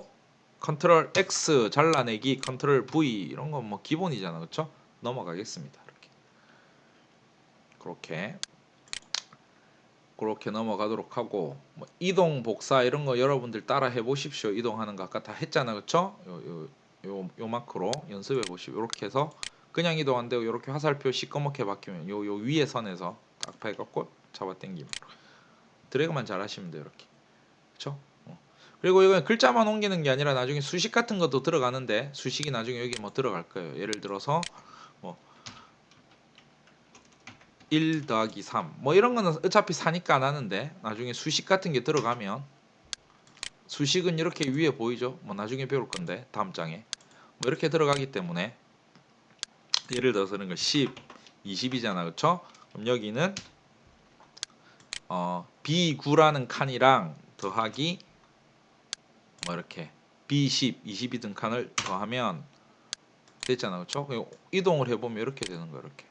컨트롤 X 잘라내기, 컨트롤 V 이런 건 뭐 기본이잖아. 그쵸? 넘어가겠습니다. 그렇게 넘어가도록 하고 뭐 이동 복사 이런 거 여러분들 따라 해보십시오. 이동하는 거 아까 다 했잖아. 그쵸? 요 마크로 연습해 보시고 이렇게 해서 그냥 이동 안 되고 이렇게 화살표 시꺼멓게 바뀌면 요 위에 선에서 딱 해갖고 잡아 당기면 드래그만 잘 하시면 돼요. 이렇게. 그쵸? 그리고 이건 글자만 옮기는 게 아니라 나중에 수식 같은 것도 들어가는데 수식이 나중에 여기 뭐 들어갈 거예요. 예를 들어서 뭐 1 더하기 3 뭐 이런 거는 어차피 사니까 안 하는데 나중에 수식 같은 게 들어가면 수식은 이렇게 위에 보이죠? 뭐 나중에 배울 건데 다음 장에 뭐 이렇게 들어가기 때문에 예를 들어서 이런 거 10, 20이잖아. 그쵸? 그럼 여기는 B9라는 칸이랑 더하기 뭐 이렇게 B10, 20이든 칸을 더하면 됐잖아. 그쵸? 이동을 해보면 이렇게 되는 거 이렇게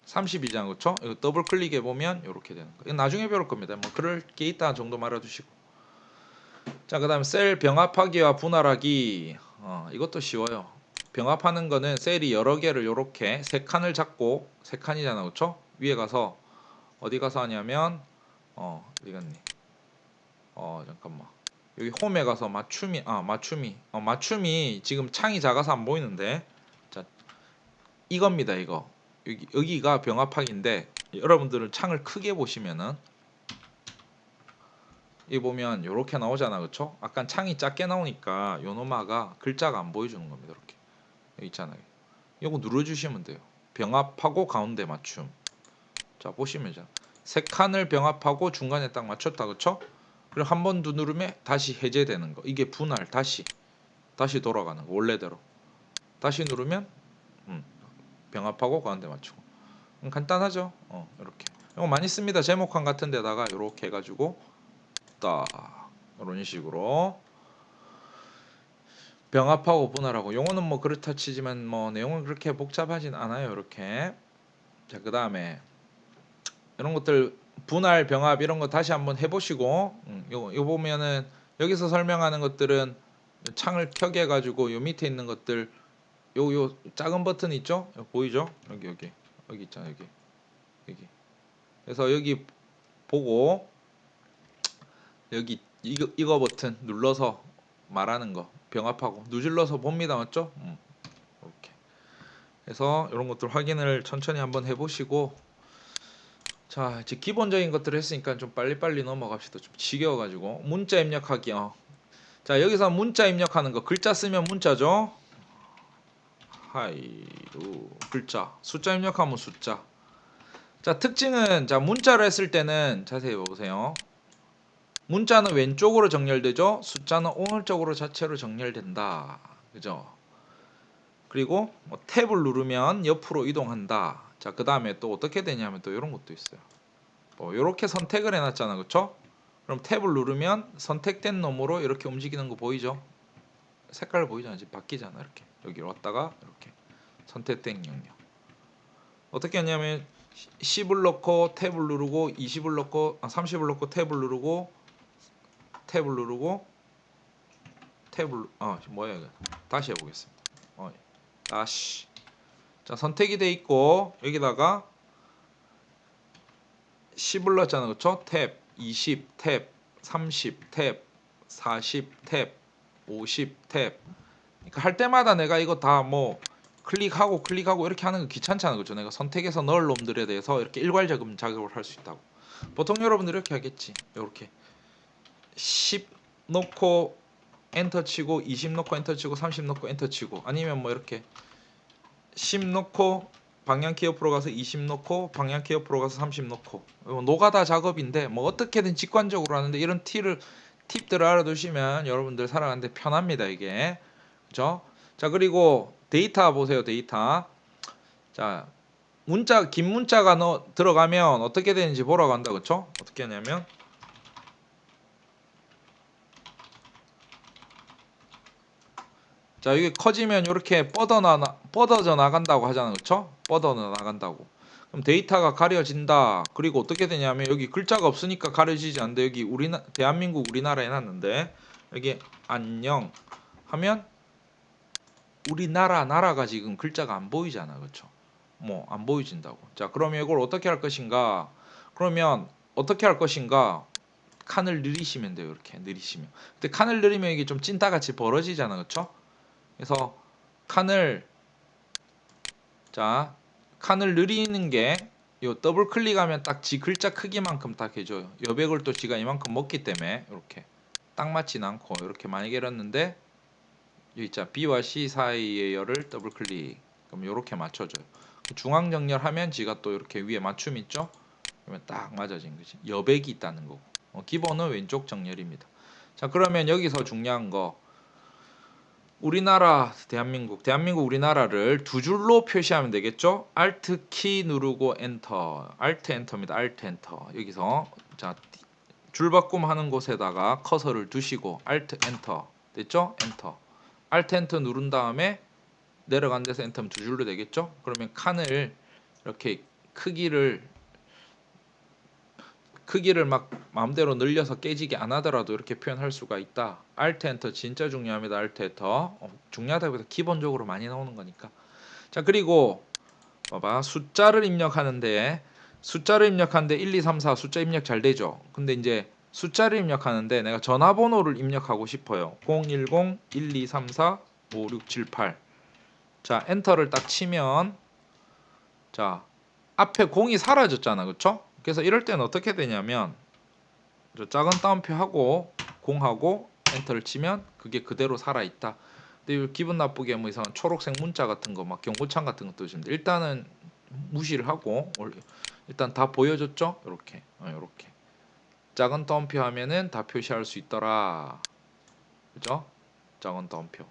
30이잖아. 그쵸? 이거 더블 클릭해 보면 이렇게 되는 거. 이거 나중에 배울 겁니다. 뭐 그럴 게 있다 정도 말아두시고. 자, 그다음에 셀 병합하기와 분할하기. 이것도 쉬워요. 병합하는 거는 셀이 여러 개를 요렇게 세 칸을 잡고 세 칸이잖아. 그쵸? 위에 가서 어디 가서 하냐면 어디 갔니? 잠깐만. 여기 홈에 가서 맞춤이 지금 창이 작아서 안 보이는데. 자, 이겁니다. 이거. 여기가 병합하기인데 여러분들은 창을 크게 보시면은 이 보면 요렇게 나오잖아. 그쵸? 아까 창이 작게 나오니까 요노마가 글자가 안 보여주는 겁니다. 이렇게 여기 있잖아요. 요거 눌러주시면 돼요. 병합하고 가운데 맞춤. 자, 보시면 세 칸을 병합하고 중간에 딱 맞췄다. 그쵸? 그리고 한 번 더 누르면 다시 해제되는 거. 이게 분할 다시 돌아가는 거. 원래대로 다시 누르면 병합하고 가운데 맞추고. 간단하죠? 이렇게 이거 많이 씁니다. 제목항 같은 데다가 이렇게 해가지고 딱 이런 식으로 병합하고 분할하고. 용어는 뭐 그렇다 치지만 뭐 내용은 그렇게 복잡하진 않아요. 이렇게. 자, 그 다음에 이런 것들 분할, 병합 이런 거 다시 한번 해보시고 요 보면은 여기서 설명하는 것들은 창을 켜게 해가지고 요 밑에 있는 것들 요 작은 버튼 있죠? 보이죠? 여기 있잖아 여기. 그래서 여기 보고 여기 이거 버튼 눌러서 말하는 거 병합하고 누질러서 봅니다, 맞죠? 이렇게. 그래서 이런 것들 확인을 천천히 한번 해보시고 자 이제 기본적인 것들을 했으니까 좀 빨리빨리 넘어갑시다. 좀 지겨워가지고 문자 입력하기요. 자 여기서 문자 입력하는 거 글자 쓰면 문자죠. 하이루 글자 숫자 입력하면 숫자. 자 특징은 자 문자를 했을 때는 자세히 보세요. 문자는 왼쪽으로 정렬되죠. 숫자는 오른쪽으로 자체로 정렬된다. 그죠? 그리고 뭐 탭을 누르면 옆으로 이동한다. 자 그 다음에 또 어떻게 되냐면 또 이런 것도 있어요. 뭐 이렇게 선택을 해놨잖아, 그렇죠? 그럼 탭을 누르면 선택된 놈으로 이렇게 움직이는 거 보이죠? 색깔 보이잖아, 지금 바뀌잖아. 이렇게 여기로 왔다가 이렇게 선택된 영역. 어떻게 하냐면 10을 넣고 탭을 누르고 20을 넣고 30을 넣고 탭을 누르고 탭을 뭐야 이거 다시 해보겠습니다. 다시 자 선택이 돼 있고 여기다가 10을 넣었잖아, 그렇죠? 탭 20 탭 30 탭 40 탭 50 탭. 그러니까 할 때마다 내가 이거 다 뭐 클릭하고 이렇게 하는 거 귀찮잖아, 그렇죠? 내가 선택해서 넣을 놈들에 대해서 이렇게 일괄적인 작업을 할 수 있다고. 보통 여러분들 이렇게 하겠지. 이렇게 10 넣고 엔터 치고 20 넣고 엔터 치고 30 넣고 엔터 치고 아니면 뭐 이렇게 10 넣고 방향키 옆으로 가서 20 넣고 방향키 옆으로 가서 30 넣고 노가다 작업인데 뭐 어떻게든 직관적으로 하는데 이런 팁들을 알아두시면 여러분들 살아가는데 편합니다, 이게. 그죠? 자 그리고 데이터 보세요. 데이터. 자 문자 긴 문자가 들어가면 어떻게 되는지 보라고 한다, 그쵸? 어떻게 하냐면 자 이게 커지면 이렇게 뻗어져 나간다고 하잖아요, 그쵸? 뻗어져 나간다고. 그럼 데이터가 가려진다. 그리고 어떻게 되냐면 여기 글자가 없으니까 가려지지 않는데 여기 대한민국 우리나라에 놨는데 여기 안녕 하면 나라가 지금 글자가 안 보이잖아, 그쵸? 뭐 안 보여진다고. 자 그러면 이걸 어떻게 할 것인가? 그러면 어떻게 할 것인가? 칸을 느리시면 돼요. 이렇게 느리시면. 근데 칸을 느리면 이게 좀 찐따같이 벌어지잖아, 그쵸? 그래서 칸을 느리는 게 요 더블 클릭하면 딱 지 글자 크기만큼 딱 해줘요. 여백을 또 지가 이만큼 먹기 때문에 이렇게 딱 맞진 않고 이렇게 많이 개렸는데 여기 있자 B와 C 사이의 열을 더블 클릭 그럼 이렇게 맞춰줘요. 중앙 정렬하면 지가 또 이렇게 위에 맞춤 있죠? 그러면 딱 맞아진 거지. 여백이 있다는 거고. 기본은 왼쪽 정렬입니다. 자 그러면 여기서 중요한 거 우리나라 대한민국 우리나라를 두 줄로 표시하면 되겠죠? Alt 키 누르고 엔터. Alt 엔터입니다. Alt 엔터. 여기서 자 줄바꿈 하는 곳에다가 커서를 두시고 Alt 엔터. 됐죠? 엔터. Alt 엔터 누른 다음에 내려간 데서 엔터면 두 줄로 되겠죠? 그러면 칸을 이렇게 크기를 막 마음대로 늘려서 깨지게 안 하더라도 이렇게 표현할 수가 있다. Alt 엔터 진짜 중요합니다. Alt 엔터 중요하다기보다 기본적으로 많이 나오는 거니까. 자 그리고 봐봐 숫자를 입력하는데 1, 2, 3, 4 숫자 입력 잘 되죠. 근데 이제 숫자를 입력하는데 내가 전화번호를 입력하고 싶어요. 010 1, 2, 3, 4 5, 6, 7, 8. 자 엔터를 딱 치면 자 앞에 0이 사라졌잖아, 그쵸? 그래서 이럴 때는 어떻게 되냐면 저 작은 따옴표 하고 0하고 엔터를 치면 그게 그대로 살아있다. 근데 기분 나쁘게 뭐 이상한 초록색 문자 같은 거 막 경고창 같은 것도 있습니다. 일단은 무시를 하고 일단 다 보여줬죠? 이렇게 이렇게 작은 따옴표 하면은 다 표시할 수 있더라. 그죠? 작은 따옴표.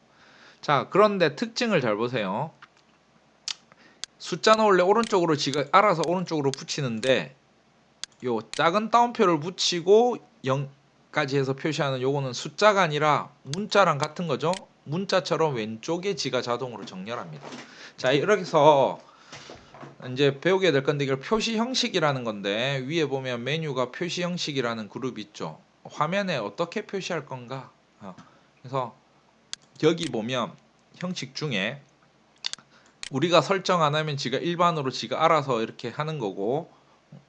자 그런데 특징을 잘 보세요. 숫자는 원래 오른쪽으로 지가 알아서 오른쪽으로 붙이는데 요 작은 따옴표를 붙이고 0까지 해서 표시하는 요거는 숫자가 아니라 문자랑 같은 거죠. 문자처럼 왼쪽에 지가 자동으로 정렬합니다. 자 이렇게 해서 이제 배우게 될 건데 이걸 표시 형식이라는 건데 위에 보면 메뉴가 표시 형식이라는 그룹이 있죠. 화면에 어떻게 표시할 건가? 그래서 여기 보면 형식 중에 우리가 설정 안 하면 지가 일반으로 지가 알아서 이렇게 하는 거고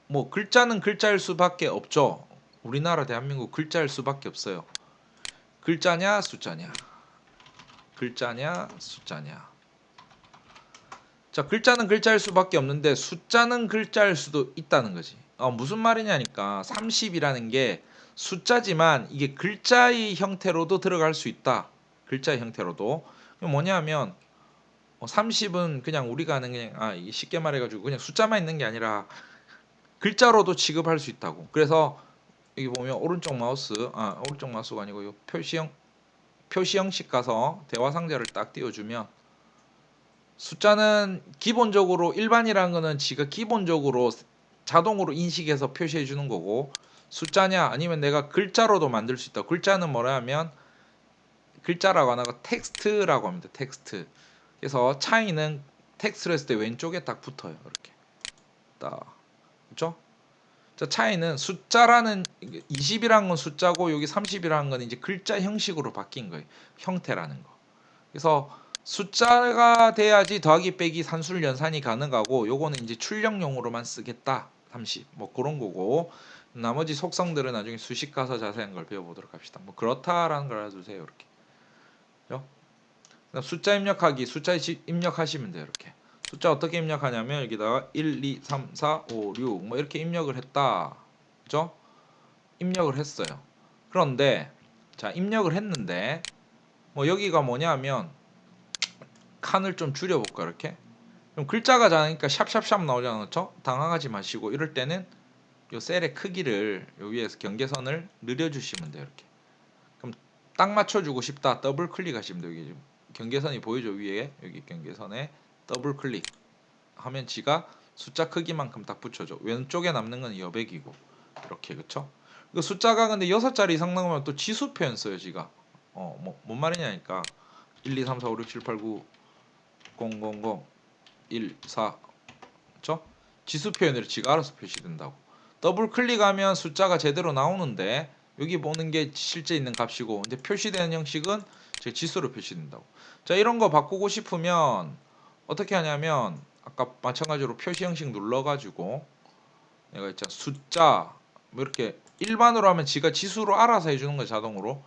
뭐 글자는 글자일 수밖에 없죠. 우리나라 대한민국 글자일 수밖에 없어요. 글자냐 숫자냐. 글자냐 숫자냐. 자, 글자는 글자일 수밖에 없는데 숫자는 글자일 수도 있다는 거지. 무슨 말이냐니까 30이라는 게 숫자지만 이게 글자의 형태로도 들어갈 수 있다. 글자의 형태로도. 뭐냐면 30은 그냥 우리가 하는 그냥 이게 쉽게 말해가지고 그냥 숫자만 있는 게 아니라 글자로도 취급할 수 있다고. 그래서 여기 보면 오른쪽 마우스가 아니고 요 표시 형식 가서 대화 상자를 딱 띄워주면 숫자는 기본적으로 일반이라는 거는 지가 기본적으로 자동으로 인식해서 표시해 주는 거고 숫자냐 아니면 내가 글자로도 만들 수 있다. 글자는 뭐라 하면 글자라고 안 하고 텍스트라고 합니다. 텍스트. 그래서 차이는 텍스트를 했을 때 왼쪽에 딱 붙어요. 이렇게. 딱. 그렇죠? 자, 차이는 숫자라는 20이라는 건 숫자고 여기 30이라는 건 이제 글자 형식으로 바뀐 거예요. 형태라는 거. 그래서 숫자가 돼야지 더하기 빼기 산술 연산이 가능하고 요거는 이제 출력용으로만 쓰겠다. 30. 뭐 그런 거고 나머지 속성들은 나중에 수식 가서 자세한 걸 배워보도록 합시다. 뭐 그렇다라는 걸 알아두세요. 이렇게. 그죠? 숫자 입력하기, 숫자 입력하시면 돼요. 이렇게. 숫자 어떻게 입력하냐면 여기다가 1, 2, 3, 4, 5, 6 뭐 이렇게 입력을 했다. 그죠? 입력을 했어요. 그런데 자, 입력을 했는데 뭐 여기가 뭐냐면 칸을 좀 줄여볼까 이렇게. 그럼 글자가 작으니까 샵샵샵 나오잖아, 그렇죠? 당황하지 마시고 이럴 때는 요 셀의 크기를 요 위에서 경계선을 늘려주시면 돼요, 이렇게. 그럼 딱 맞춰주고 싶다, 더블 클릭하시면 돼요. 여기 경계선이 보이죠, 위에 여기 경계선에 더블 클릭 하면 지가 숫자 크기만큼 딱 붙여줘. 왼쪽에 남는 건 여백이고 이렇게, 그렇죠? 그 숫자가 근데 6자리 이상 나오면 또 지수 표현 써요, 지가. 뭔 말이냐니까 1, 2, 3, 4, 5, 6, 7, 8, 9, 0, 0, 0, 1, 4, 그렇죠? 지수 표현으로 지가 알아서 표시된다고. 더블 클릭하면 숫자가 제대로 나오는데 여기 보는 게 실제 있는 값이고 근데 표시되는 형식은 제 지수로 표시된다고. 자, 이런 거 바꾸고 싶으면 어떻게 하냐면 아까 마찬가지로 표시 형식 눌러가지고 내가 있잖아 숫자 뭐 이렇게 일반으로 하면 지가 지수로 알아서 해주는 거야 자동으로.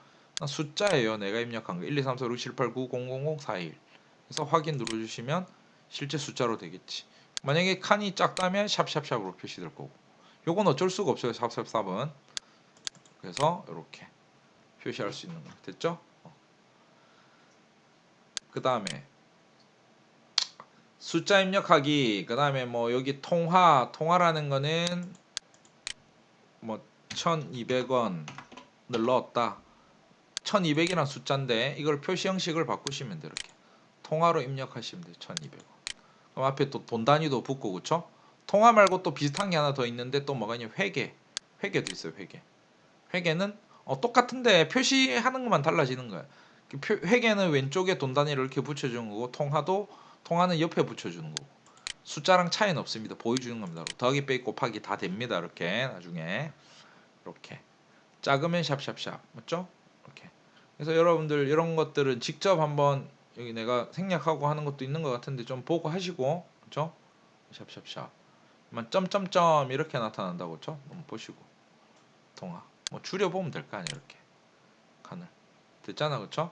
숫자예요. 내가 입력한 거 1, 2, 3, 4, 5, 6, 7, 8, 9, 0, 0, 0, 4, 1. 그래서 확인 눌러주시면 실제 숫자로 되겠지. 만약에 칸이 작다면 샵샵샵으로 표시될 거고. 요건 어쩔 수가 없어요. 샵샵샵은. 그래서 이렇게 표시할 수 있는 거 됐죠? 그 다음에 숫자 입력하기. 그 다음에 뭐 여기 통화라는 거는 뭐 1200원을 넣었다. 1200이란 숫자인데 이걸 표시 형식을 바꾸시면 돼요. 이렇게 통화로 입력하시면 돼요. 1200원. 그럼 앞에 또 돈 단위도 붙고, 그쵸? 통화 말고 또 비슷한 게 하나 더 있는데 또 뭐가 있냐? 회계도 있어요. 회계는 똑같은데 표시하는 것만 달라지는 거야. 회계는 왼쪽에 돈 단위를 이렇게 붙여주는 거고 통화는 옆에 붙여주는 거고 숫자랑 차이는 없습니다. 보여주는 겁니다. 더하기 빼기 곱하기 다 됩니다. 이렇게 나중에 이렇게 작으면 샵샵샵 맞죠? 이렇게. 그래서 여러분들 이런 것들은 직접 한번 여기 내가 생략하고 하는 것도 있는 것 같은데 좀 보고 하시고, 그렇죠? 샵샵샵. 점점점 이렇게 나타난다고, 그렇죠? 한번 보시고 통화 뭐 줄여보면 될 거 아니야. 이렇게 칸을 됐잖아, 그렇죠?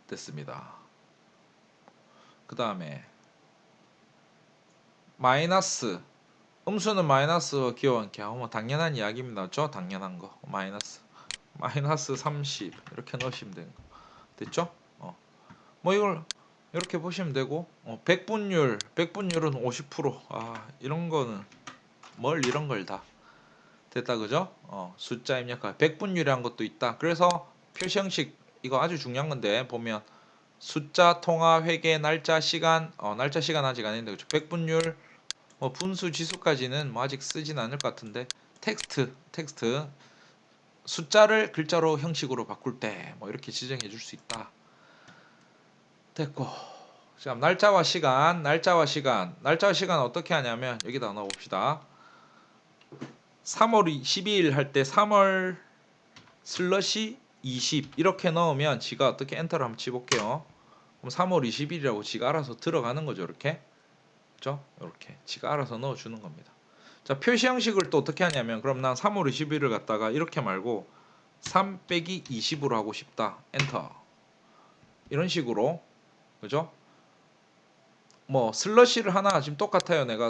됐습니다. 그 다음에 마이너스 음수는 마이너스 기억한게 뭐 당연한 이야기입니다. 그렇죠? 당연한 거 마이너스 30 이렇게 넣으시면 되는 거 됐죠? 뭐 이걸 이렇게 보시면 되고 백분율은 50%. 이런 거는 뭘 이런 걸 다 됐다, 그죠? 숫자 입력할 백분율이란 것도 있다. 그래서 표시 형식 이거 아주 중요한 건데 보면 숫자, 통화, 회계, 날짜, 시간 날짜, 시간 아직 안 했는데 그렇죠? 백분율, 뭐 분수, 지수까지는 뭐 아직 쓰진 않을 것 같은데 텍스트 숫자를 글자로 형식으로 바꿀 때 뭐 이렇게 지정해 줄 수 있다. 됐고 자, 날짜와 시간 어떻게 하냐면 여기다 넣어봅시다. 3월 22일 할 때 3월 슬러시 20 이렇게 넣으면 지가 어떻게 엔터를 한번 치볼게요. 그럼 3월 20일이라고 지가 알아서 들어가는 거죠. 이렇게. 그죠? 이렇게 지가 알아서 넣어주는 겁니다. 자, 표시 형식을 또 어떻게 하냐면 그럼 난 3월 20일을 갖다가 이렇게 말고 3 빼기 20으로 하고 싶다. 엔터. 이런 식으로. 그죠? 뭐 슬러시를 하나 지금 똑같아요. 내가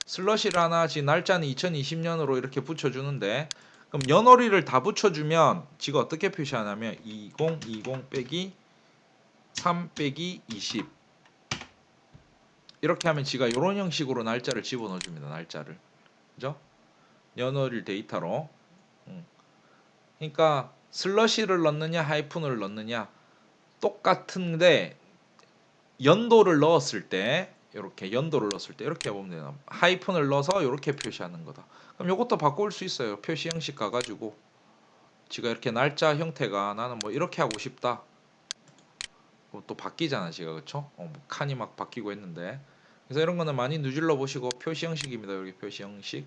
슬러시를 하나 지금 날짜는 2020년으로 이렇게 붙여주는데 그럼 연월일을 다 붙여주면 지가 어떻게 표시하냐면 2020 빼기 3 빼기 20 이렇게 하면 지가 이런 형식으로 날짜를 집어넣어줍니다. 날짜를. 그죠? 연월일 데이터로. 그러니까 슬러시를 넣느냐 하이픈을 넣느냐 똑같은데 연도를 넣었을 때 이렇게 연도를 넣었을 때 이렇게 보면 되나 하이픈을 넣어서 이렇게 표시하는 거다. 그럼 이것도 바꿀 수 있어요. 표시 형식 가가지고 지가 이렇게 날짜 형태가 나는 뭐 이렇게 하고 싶다. 그럼 또 바뀌잖아 지가 그쵸? 뭐 칸이 막 바뀌고 했는데 그래서 이런 거는 많이 누질러 보시고 표시 형식입니다. 여기 표시 형식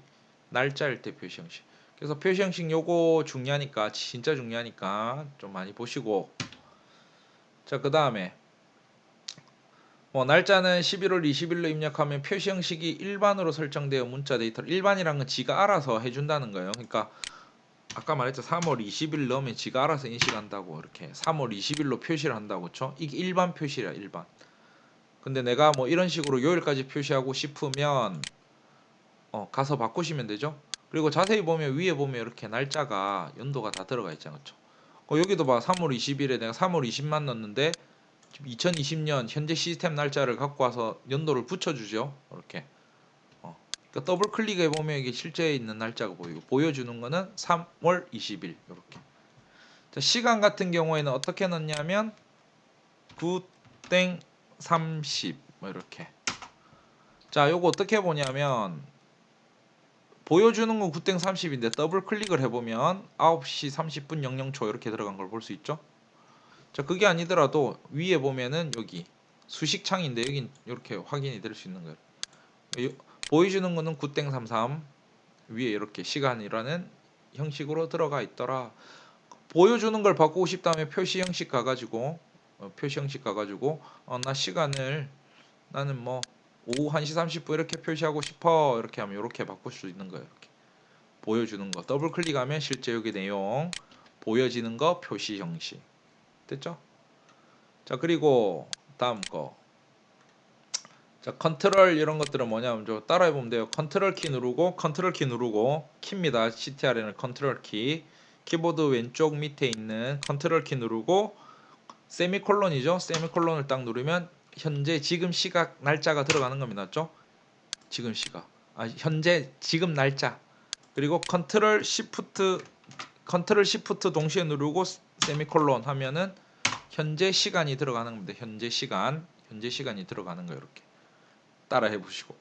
날짜일 때 표시 형식. 그래서 표시 형식 요거 중요하니까 진짜 중요하니까 좀 많이 보시고 자 그 다음에 뭐 날짜는 11월 20일로 입력하면 표시 형식이 일반으로 설정되어 문자 데이터를 일반이란 건 지가 알아서 해준다는 거예요. 그러니까 아까 말했죠. 3월 20일 넣으면 지가 알아서 인식한다고 이렇게 3월 20일로 표시를 한다고 그렇죠? 이게 일반 표시라 일반. 근데 내가 뭐 이런 식으로 요일까지 표시하고 싶으면 가서 바꾸시면 되죠. 그리고 자세히 보면 위에 보면 이렇게 날짜가 연도가 다 들어가 있잖아요. 그렇죠? 여기도 봐. 3월 20일에 내가 3월 20만 넣었는데 2020년 현재 시스템 날짜를 갖고 와서 연도를 붙여주죠. 이렇게. 그러니까 더블 클릭해 보면 이게 실제 있는 날짜가 보이고 보여주는 거는 3월 20일 이렇게. 자, 시간 같은 경우에는 어떻게 넣냐면 9땡 30 뭐 이렇게. 자, 요거 어떻게 보냐면 보여주는 건 9땡 30인데 더블 클릭을 해보면 9시 30분 00초 이렇게 들어간 걸 볼 수 있죠. 자, 그게 아니더라도 위에 보면은 여기 수식창인데 여긴 이렇게 확인이 될 수 있는 거예요. 보여주는 거는 9땡 33 위에 이렇게 시간이라는 형식으로 들어가 있더라. 보여주는 걸 바꾸고 싶다면 표시 형식 가가지고 나 시간을 나는 뭐 오후 1시 30분 이렇게 표시하고 싶어 이렇게 하면 이렇게 바꿀 수 있는 거예요. 이렇게 보여주는 거 더블 클릭하면 실제 여기 내용 보여지는 거 표시 형식 됐죠? 자 그리고 다음 거 자 컨트롤 이런 것들은 뭐냐면 좀 따라해 보면 돼요. 컨트롤 키 누르고 키입니다. CTRL은 컨트롤 키 키보드 왼쪽 밑에 있는 컨트롤 키 누르고 세미콜론이죠. 세미콜론을 딱 누르면 현재 지금 시각 날짜가 들어가는 겁니다. 맞죠? 지금 시각 현재 지금 날짜 그리고 컨트롤 시프트 동시에 누르고 세미콜론 하면은 현재 시간이 들어가는 겁니다. 현재 시간이 들어가는 거예요. 이렇게 따라해 보시고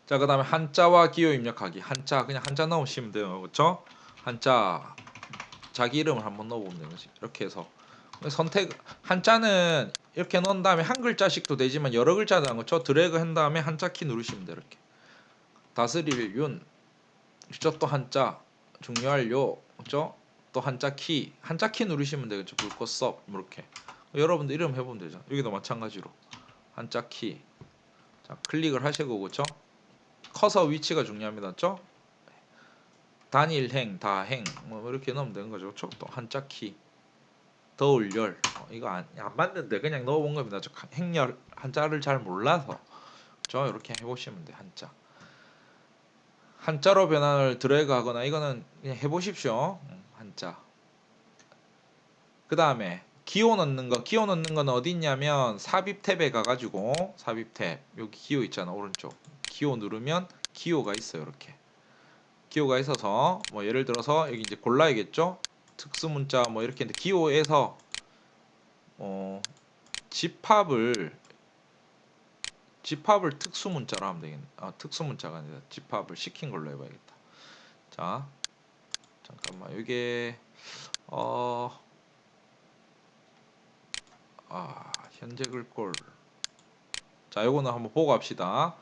자 그 다음에 한자와 기호 입력하기 한자 그냥 한자 넣으시면 돼요. 그렇죠? 한자 자기 이름을 한번 넣어보면 되는 거지. 이렇게 해서 선택 한자는 이렇게 넣은 다음에 한 글자씩도 되지만 여러 글자도 한 거죠. 드래그 한 다음에 한자 키 누르시면 돼요. 이렇게 다스릴 윤 그죠? 또 한자 중요할 요 그죠? 또 한자 키 누르시면 되겠죠. 불꽃 섭 이렇게 여러분들 이름 해보면 되죠. 여기도 마찬가지로 한자 키 자 클릭을 하시고 그죠? 커서 위치가 중요합니다. 그죠? 단일행 다행 뭐 이렇게 넣으면 되는 거죠. 그죠? 또 한자 키 더울열 이거 안 맞는데 그냥 넣어본 겁니다. 저 행렬 한자를 잘 몰라서 저 이렇게 해보시면 돼. 한자로 변환을 드래그 하거나 이거는 그냥 해보십시오. 한자 그 다음에 기호 넣는 거는 어디 있냐면 삽입 탭에 가가지고 삽입 탭 여기 기호 있잖아 오른쪽 기호 누르면 기호가 있어요. 이렇게 기호가 있어서 뭐 예를 들어서 여기 이제 골라야겠죠. 특수 문자 뭐 이렇게 했는데 기호에서 집합을 특수 문자로 하면 되겠네. 특수 문자가 아니라 집합을 시킨 걸로 해봐야겠다. 자, 잠깐만 이게 현재 글꼴. 자, 요거는 한번 보고 합시다.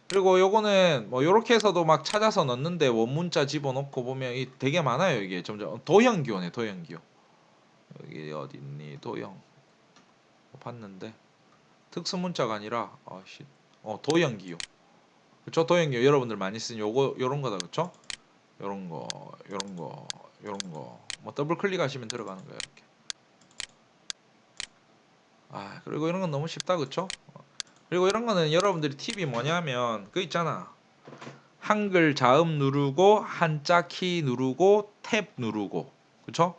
그리고 요거는 뭐 요렇게 해서도 막 찾아서 넣는데 원문자 집어넣고 보면 이 되게 많아요. 이게 점점 도형기호네. 도형기호. 여기 어디 있니? 도형. 봤는데 특수문자가 아니라 도형기호. 그쵸? 도형기호 여러분들 많이 쓰는 요거 요런 거다. 그쵸? 요런 거, 요런 거, 요런 거. 뭐 더블 클릭하시면 들어가는 거예요. 이렇게. 그리고 이런 건 너무 쉽다. 그쵸? 그리고 이런 거는 여러분들이 팁이 뭐냐면 그 있잖아. 한글 자음 누르고 한자 키 누르고 탭 누르고. 그쵸?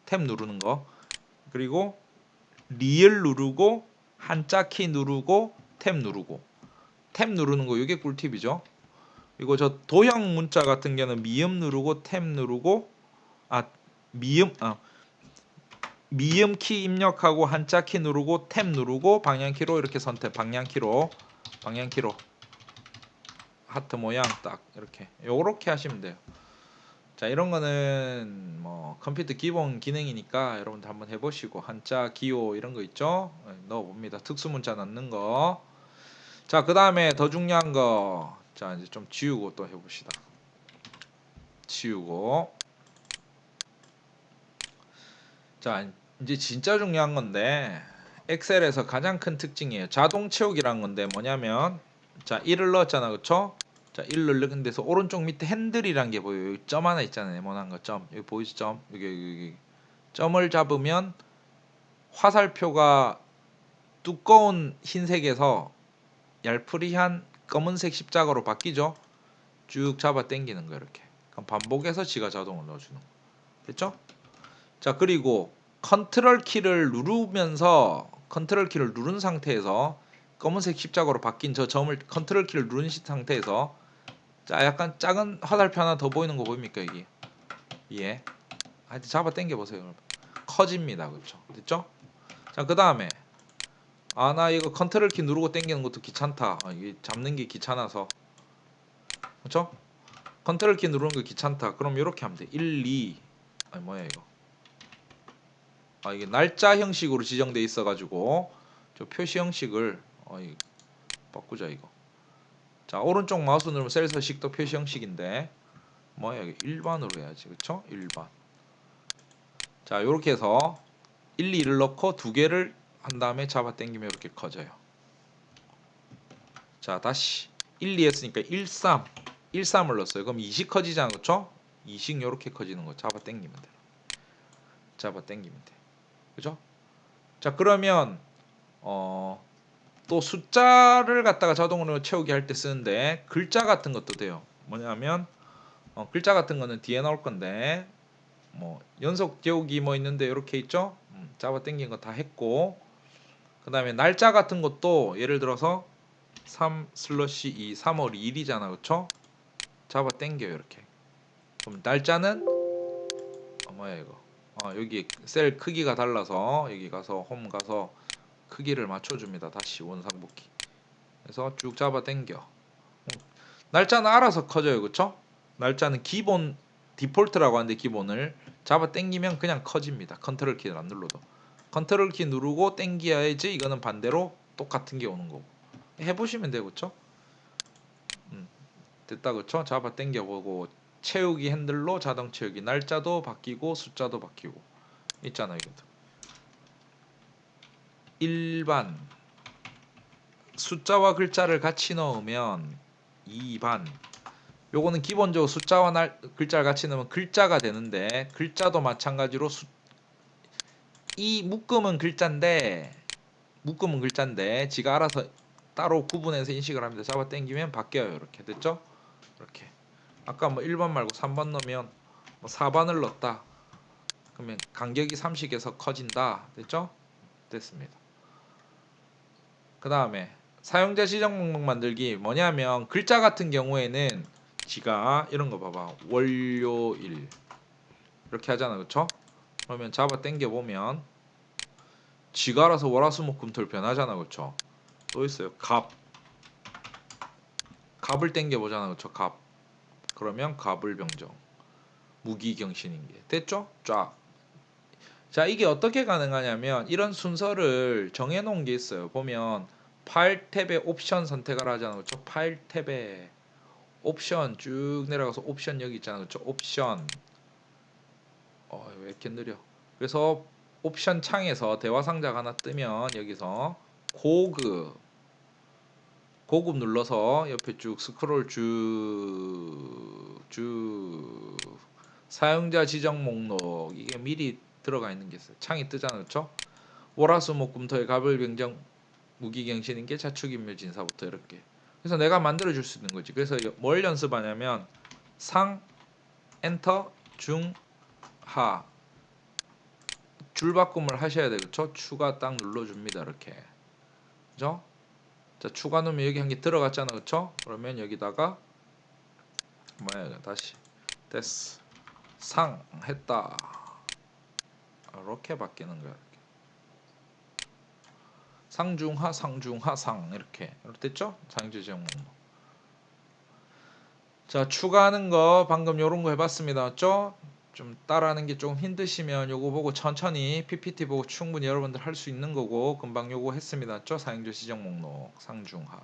탭 누르는 거. 그리고 리을 누르고 한자 키 누르고 탭 누르고. 탭 누르는 거 이게 꿀팁이죠. 그리고 저 도형 문자 같은 경우는 미음 누르고 탭 누르고 미음 미음 키 입력하고 한자 키 누르고 탭 누르고 방향키로 이렇게 선택. 방향키로 하트 모양 딱 이렇게 요렇게 하시면 돼요. 자, 이런 거는 뭐 컴퓨터 기본 기능이니까 여러분들 한번 해보시고 한자 기호 이런 거 있죠? 넣어 봅니다. 특수문자 넣는 거. 자, 그 다음에 더 중요한 거. 자, 이제 좀 지우고 또 해봅시다. 지우고. 자, 이제 진짜 중요한 건데 엑셀에서 가장 큰 특징이에요. 자동 채우기란 건데 뭐냐면 자, 1을 넣었잖아. 그쵸? 자, 1을 넣은 데서 오른쪽 밑에 핸들이란 게 보여요. 여기 점 하나 있잖아요. 네모난 거 점. 여기 보이죠? 점. 여기. 점을 잡으면 화살표가 두꺼운 흰색에서 얄프리한 검은색 십자가로 바뀌죠. 쭉 잡아 당기는 거 이렇게. 그럼 반복해서 지가 자동으로 넣어주는 거. 됐죠? 자, 그리고 컨트롤 키를 누른 상태에서 검은색 십자가로 바뀐 저 점을 컨트롤 키를 누른 상태에서 자, 약간 작은 화살표 하나 더 보이는 거 보입니까? 여기. 예. 하여튼 잡아 당겨 보세요. 여러분. 커집니다. 그렇죠? 됐죠? 자, 그다음에 나 이거 컨트롤 키 누르고 당기는 것도 귀찮다. 이게 잡는 게 귀찮아서. 그렇죠? 컨트롤 키 누르는 거 귀찮다. 그럼 이렇게 하면 돼. 1, 2. 뭐야 이거? 이게 날짜 형식으로 지정돼 있어 가지고 저 표시 형식을 이거 바꾸자 이거. 자, 오른쪽 마우스 누르면 셀 서식도 표시 형식인데 뭐야 이게 일반으로 해야지. 그렇죠? 일반. 자, 요렇게 해서 1, 2를 넣고 두 개를 한 다음에 잡아 당기면 이렇게 커져요. 자, 다시 1, 2 했으니까 1, 3. 1, 3을 넣었어요. 그럼 2씩 커지잖아. 그렇죠? 2씩 요렇게 커지는 거 잡아 당기면 돼. 잡아 당기면 돼. 그죠? 자, 그러면 또 숫자를 갖다가 자동으로 채우기 할 때 쓰는데 글자 같은 것도 돼요. 뭐냐면 글자 같은 거는 뒤에 나올 건데 뭐 연속 채우기 뭐 있는데 이렇게 있죠? 잡아 당긴 거 다 했고 그 다음에 날짜 같은 것도 예를 들어서 3/2 3월 2일이잖아. 그쵸? 잡아 당겨요 이렇게. 그럼 날짜는 뭐야 이거 여기 셀 크기가 달라서 여기 가서 홈 가서 크기를 맞춰줍니다. 다시 원상복귀. 그래서 쭉 잡아 당겨. 날짜는 알아서 커져요. 그쵸? 날짜는 기본 디폴트라고 하는데 기본을 잡아 당기면 그냥 커집니다. 컨트롤 키를 안 눌러도. 컨트롤 키 누르고 당겨야지 이거는 반대로 똑같은 게 오는 거고. 해보시면 돼요. 그쵸? 됐다. 그쵸? 잡아 당겨보고 채우기 핸들로 자동 채우기 날짜도 바뀌고 숫자도 바뀌고 있잖아요. 이것도. 일반 숫자와 글자를 같이 넣으면 2반 요거는 기본적으로 숫자와 글자를 같이 넣으면 글자가 되는데 글자도 마찬가지로 이 묶음은 글자인데 지가 알아서 따로 구분해서 인식을 합니다. 잡아 당기면 바뀌어요. 이렇게 됐죠? 이렇게 아까 뭐 1번 말고 3번 넣으면 뭐 4반을 넣었다. 그러면 간격이 30에서 커진다. 됐죠? 됐습니다. 그 다음에 사용자 지정 목록 만들기 뭐냐면 글자 같은 경우에는 지가 이런 거 봐봐. 월요일 이렇게 하잖아. 그쵸? 그러면 잡아 당겨 보면 지가 알아서 월화수목금토일 변하잖아. 그쵸? 또 있어요. 갑을 당겨 보잖아. 그쵸? 갑. 그러면 갑을 병정. 무기경신인게. 됐죠? 쫙. 자, 이게 어떻게 가능하냐면 이런 순서를 정해 놓은 게 있어요. 보면 파일 탭에 옵션 선택을 하잖아요. 그렇죠? 파일 탭에 옵션 쭉 내려가서 옵션 여기 있잖아요. 그렇죠? 옵션. 왜 이렇게 느려? 그래서 옵션 창에서 대화 상자가 하나 뜨면 여기서 고급 눌러서 옆에 쭉 스크롤 쭉 사용자 지정 목록 이게 미리 들어가 있는 게 있어요. 창이 뜨잖아요. 그렇죠? 월화수목금토의 갑을병정 무기경신인께 자축인묘진사부터 이렇게. 그래서 내가 만들어 줄 수 있는 거지. 그래서 뭘 연습하냐면 상 엔터 중 하 줄바꿈을 하셔야 되겠죠. 추가 딱 눌러줍니다. 이렇게. 그죠? 자, 추가 누르면 여기 한 개 들어갔잖아. 그쵸? 그러면 여기다가 뭐야 다시 됐어. 상 했다. 이렇게 바뀌는 거야. 이렇게. 상중하 상중하 상 이렇게 됐죠? 상주제목 목록. 자, 추가하는 거 방금 요런 거 해봤습니다. 맞죠? 좀 따라하는 게 좀 힘드시면 요거 보고 천천히 PPT 보고 충분히 여러분들 할 수 있는 거고 금방 요거 했습니다. 맞죠? 사용자 지정 목록 상중하.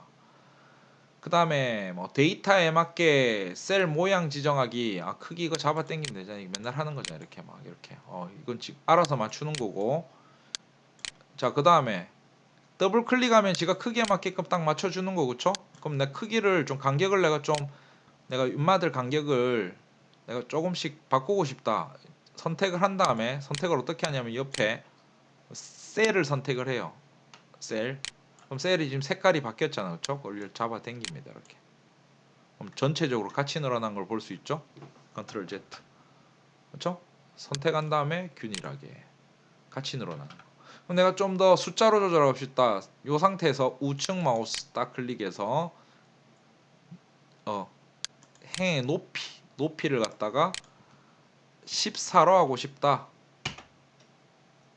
그 다음에 뭐 데이터에 맞게 셀 모양 지정하기. 크기 이거 잡아 당기면 되잖아. 이거 맨날 하는 거잖아. 이렇게 막 이렇게. 이건 지금 알아서 맞추는 거고. 자, 그 다음에 더블 클릭하면 지가 크기에 맞게끔 딱 맞춰주는 거 그쵸? 그럼 내 크기를 좀 간격을 내가 윤마들 간격을 내가 조금씩 바꾸고 싶다. 선택을 한 다음에 선택을 어떻게 하냐면 옆에 셀을 선택을 해요. 셀. 그럼 셀이 지금 색깔이 바뀌었잖아요. 그쵸? 그걸 잡아 당깁니다. 이렇게. 그럼 전체적으로 같이 늘어난 걸 볼 수 있죠? 컨트롤 Z. 그렇죠? 선택한 다음에 균일하게 같이 늘어나는 거. 그럼 내가 좀 더 숫자로 조절하고 싶다. 이 상태에서 우측 마우스 딱 클릭해서 행의 높이를 갖다가 14로 하고 싶다.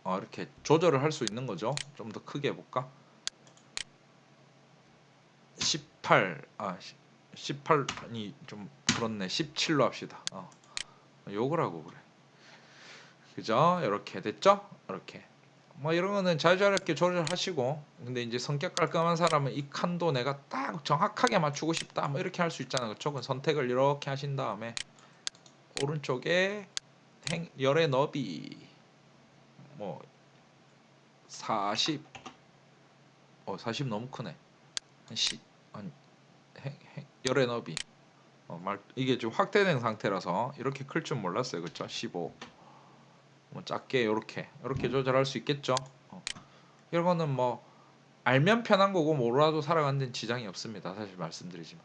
이렇게 조절을 할 수 있는 거죠. 좀 더 크게 해볼까? 18이 좀 그렇네. 17로 합시다. 욕을 하고 그래. 그죠? 이렇게 됐죠? 이렇게. 뭐 이런 거는 자유자재롭게 조절하시고, 근데 이제 성격 깔끔한 사람은 이 칸도 내가 딱 정확하게 맞추고 싶다. 뭐 이렇게 할 수 있잖아요. 그렇죠? 선택을 이렇게 하신 다음에 오른쪽에 열의 너비 뭐 40. 40 너무 크네. 한 열의 너비. 이게 좀 확대된 상태라서 이렇게 클 줄 몰랐어요. 그렇죠? 15. 뭐 작게 이렇게 조절할 수 있겠죠. 이런 거는 뭐 알면 편한 거고 몰라도 살아가는 데는 지장이 없습니다. 사실 말씀드리지만.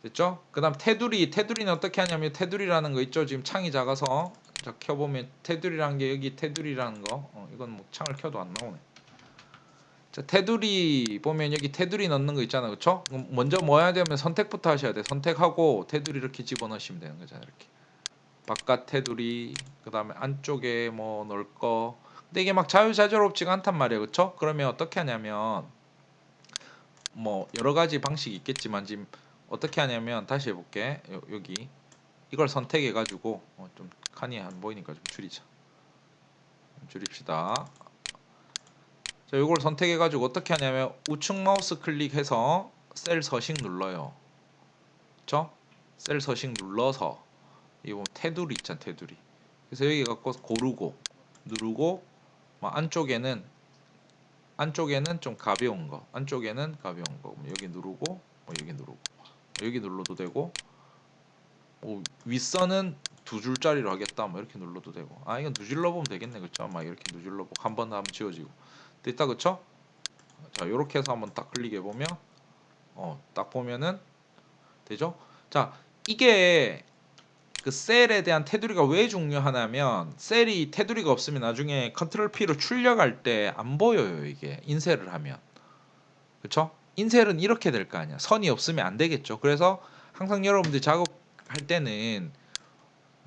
됐죠? 그 다음 테두리는 어떻게 하냐면 테두리라는 거 있죠? 지금 창이 작아서 자, 켜보면 테두리라는 게 여기 테두리라는 거 이건 뭐 창을 켜도 안 나오네. 자, 테두리 보면 여기 테두리 넣는 거 있잖아요. 그쵸? 먼저 뭐 해야 되면 선택부터 하셔야 돼. 선택하고 테두리 이렇게 집어넣으시면 되는 거잖아요. 이렇게. 바깥 테두리 그 다음에 안쪽에 뭐 넣을 거. 근데 이게 막 자유자재롭지가 않단 말이에요. 그쵸? 그러면 어떻게 하냐면 뭐 여러 가지 방식이 있겠지만 지금 어떻게 하냐면 다시 해볼게. 여기 이걸 선택해 가지고 좀 칸이 안 보이니까 좀 줄이자. 줄입시다. 자, 이걸 선택해 가지고 어떻게 하냐면 우측 마우스 클릭해서 셀 서식 눌러요. 그쵸? 셀 서식 눌러서 이 보면 테두리 있잖아. 테두리. 그래서 여기 갖고 고르고 누르고 안쪽에는 좀 가벼운 거, 안쪽에는 가벼운 거. 여기 누르고 여기 누르고 여기 눌러도 되고 윗선은 2줄짜리로 하겠다. 뭐 이렇게 눌러도 되고. 이건 누질러 보면 되겠네. 그쵸? 막 이렇게 누질러 보고 한 번 하면 지워지고. 됐다. 그쵸? 자, 요렇게 해서 한번 딱 클릭해 보면 딱 보면은 되죠? 자, 이게 그 셀에 대한 테두리가 왜 중요하냐면 셀이 테두리가 없으면 나중에 컨트롤 P로 출력할 때 안 보여요. 이게 인쇄를 하면. 그쵸? 인쇄는 이렇게 될 거 아니야. 선이 없으면 안 되겠죠. 그래서 항상 여러분들이 작업할 때는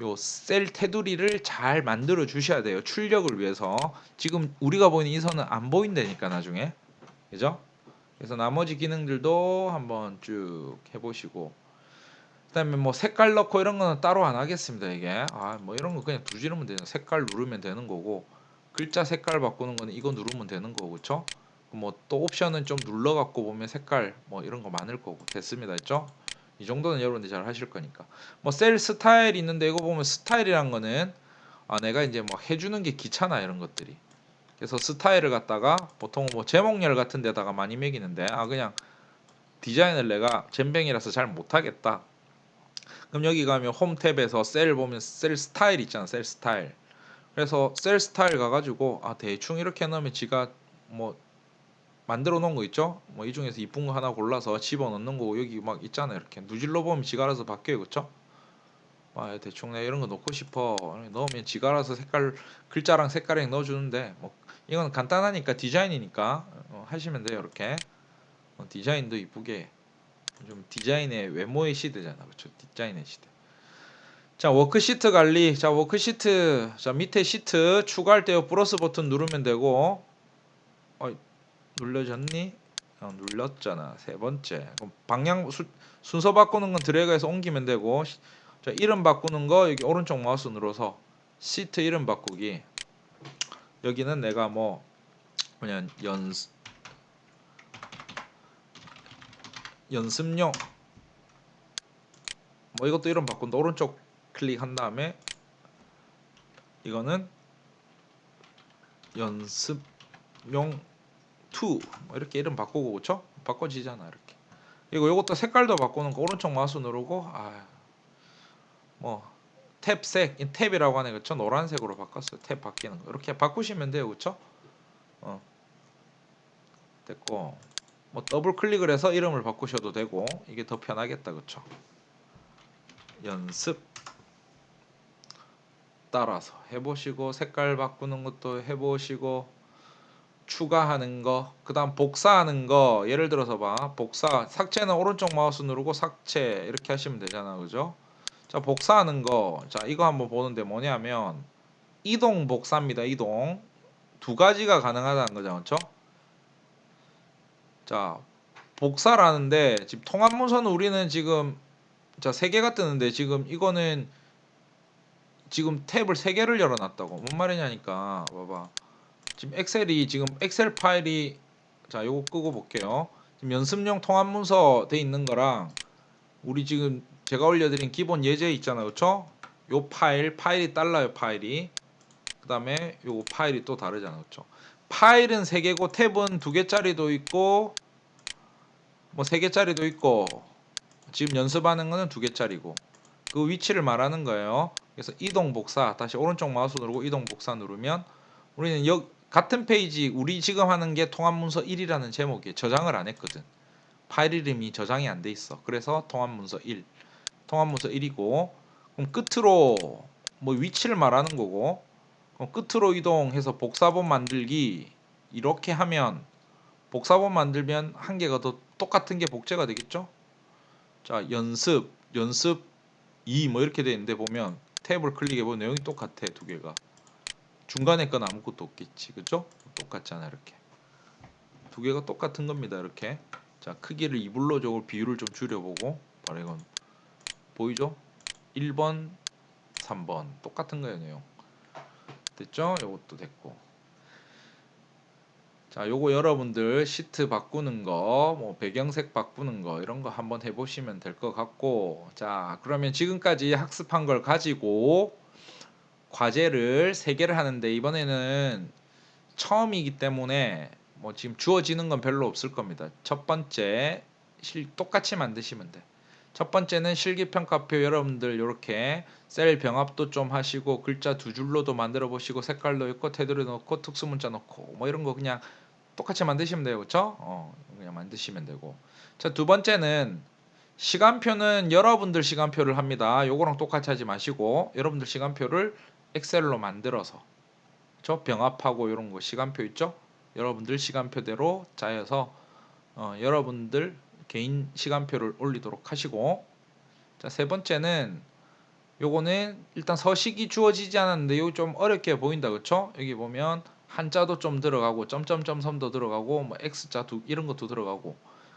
요 셀 테두리를 잘 만들어 주셔야 돼요. 출력을 위해서. 지금 우리가 보이는 이 선은 안 보인다니까 나중에. 그죠? 그래서 나머지 기능들도 한번 쭉 해보시고. 그다음에 뭐 색깔 넣고 이런 거는 따로 안 하겠습니다. 이게 뭐 이런 거 그냥 두지르면 되는 색깔 누르면 되는 거고 글자 색깔 바꾸는 거는 이거 누르면 되는 거고 그쵸? 뭐 또 옵션은 좀 눌러 갖고 보면 색깔 뭐 이런 거 많을 거고 됐습니다. 했죠? 이 정도는 여러분들이 잘 하실 거니까 뭐 셀 스타일 있는데 이거 보면 스타일이란 거는 내가 이제 뭐 해주는 게 귀찮아 이런 것들이 그래서 스타일을 갖다가 보통 뭐 제목열 같은 데다가 많이 매기는데 그냥 디자인을 내가 젬뱅이라서 잘 못하겠다 그럼 여기 가면 홈 탭에서 셀 보면 셀 스타일 있잖아 셀 스타일 그래서 셀 스타일 가가지고 대충 이렇게 넣으면 지가 뭐 만들어 놓은 거 있죠 뭐 이 중에서 이쁜 거 하나 골라서 집어넣는 거고 여기 막 있잖아 이렇게 누질러 보면 지가 알아서 바뀌어요 그쵸 대충 내가 이런 거 넣고 싶어 넣으면 지가 알아서 색깔 글자랑 색깔이랑 넣어주는데 뭐 이건 간단하니까 디자인이니까 하시면 돼요 이렇게 디자인도 이쁘게 좀 디자인의 외모의 시대잖아 그쵸 디자인의 시대 자 워크시트 관리 자 워크시트 자 밑에 시트 추가할 때 플러스 버튼 누르면 되고 눌러졌니? 눌렀잖아 세 번째 그럼 방향 순서 바꾸는 건 드래그해서 옮기면 되고 자 이름 바꾸는 거 여기 오른쪽 마우스 눌러서 시트 이름 바꾸기 여기는 내가 뭐 그냥 연습용 뭐 이것도 이름 바꾼다 오른쪽 클릭한 다음에 이거는 연습용 2 뭐 이렇게 이름 바꾸고 그쵸? 바꿔지잖아 이렇게 그리고 이것도 색깔도 바꾸는 거 오른쪽 마우스 누르고 뭐 탭색 탭이라고 하네 그쵸? 노란색으로 바꿨어요 탭 바뀌는 거 이렇게 바꾸시면 돼요 그쵸? 됐고 뭐 더블 클릭을 해서 이름을 바꾸셔도 되고 이게 더 편하겠다 그쵸? 연습 따라서 해보시고 색깔 바꾸는 것도 해보시고 추가하는 거 그 다음 복사하는 거 예를 들어서 복사 삭제는 오른쪽 마우스 누르고 삭제 이렇게 하시면 되잖아 그죠 자 복사하는 거자 이거 한번 보는데 뭐냐면 이동 복사입니다 이동 두 가지가 가능하다는 거죠 그렇죠 자 복사라는데 지금 통합 문서는 우리는 지금 자 3개가 뜨는데 지금 이거는 지금 탭을 3개를 열어놨다고 뭔 말이냐니까 봐봐 지금 엑셀이 지금 엑셀 파일이 자 요거 끄고 볼게요 지금 연습용 통합 문서 돼 있는 거랑 우리 지금 제가 올려드린 기본 예제 있잖아요 그쵸 요 파일이 달라요 파일이 그 다음에 요거 파일이 또 다르잖아요 그쵸 파일은 3개고 탭은 2개짜리도 있고 뭐 3개짜리도 있고 지금 연습하는 거는 2개짜리고 그 위치를 말하는 거예요 그래서 이동 복사 다시 오른쪽 마우스 누르고 이동 복사 누르면 우리는 같은 페이지 우리 지금 하는 게 통합문서 1이라는 제목이에요 저장을 안 했거든 파일 이름이 저장이 안 돼 있어 그래서 통합문서 1 통합문서 1이고 그럼 끝으로 뭐 위치를 말하는 거고 그럼 끝으로 이동해서 복사본 만들기 이렇게 하면 복사본 만들면 한 개가 더 똑같은 게 복제가 되겠죠 자 연습 2 뭐 이렇게 돼 있는데 보면 탭을 클릭해보면 내용이 똑같아 두 개가 중간에 건 아무것도 없겠지 그죠 똑같잖아 이렇게 두 개가 똑같은 겁니다 이렇게 자 크기를 2불로 저걸 비율을 좀 줄여보고 바로 이건 보이죠 1번 3번 똑같은 거예요 내용 됐죠 요것도 됐고 자 요거 여러분들 시트 바꾸는 거 뭐 배경색 바꾸는 거 이런 거 한번 해보시면 될 것 같고 자 그러면 지금까지 학습한 걸 가지고 과제를 3개를 하는데 이번에는 처음이기 때문에 뭐 지금 주어지는 건 별로 없을 겁니다. 첫 번째 똑같이 만드시면 돼. 첫 번째는 실기평가표 여러분들 이렇게 셀 병합도 좀 하시고 글자 2줄로도 만들어 보시고 색깔도 있고 테두리 넣고 특수문자 넣고 뭐 이런 거 그냥 똑같이 만드시면 돼요. 그쵸? 그냥 만드시면 되고 자 두 번째는 시간표는 여러분들 시간표를 합니다. 요거랑 똑같이 하지 마시고 여러분들 시간표를 엑셀로 만들어서 저 병합하고 이런 거 시간표 있죠? 여러분들 시간표대로 짜여서 여러분들 개인 시간표를 올리도록 하시고 자 세 번째는 요거는 일단 서식이 주어지지 않았는데 이거 좀 어렵게 보인다 그쵸? 여기 보면 한자도 좀 들어가고 점점점 섬도 들어가고 뭐 X자 이런 것도 들어가고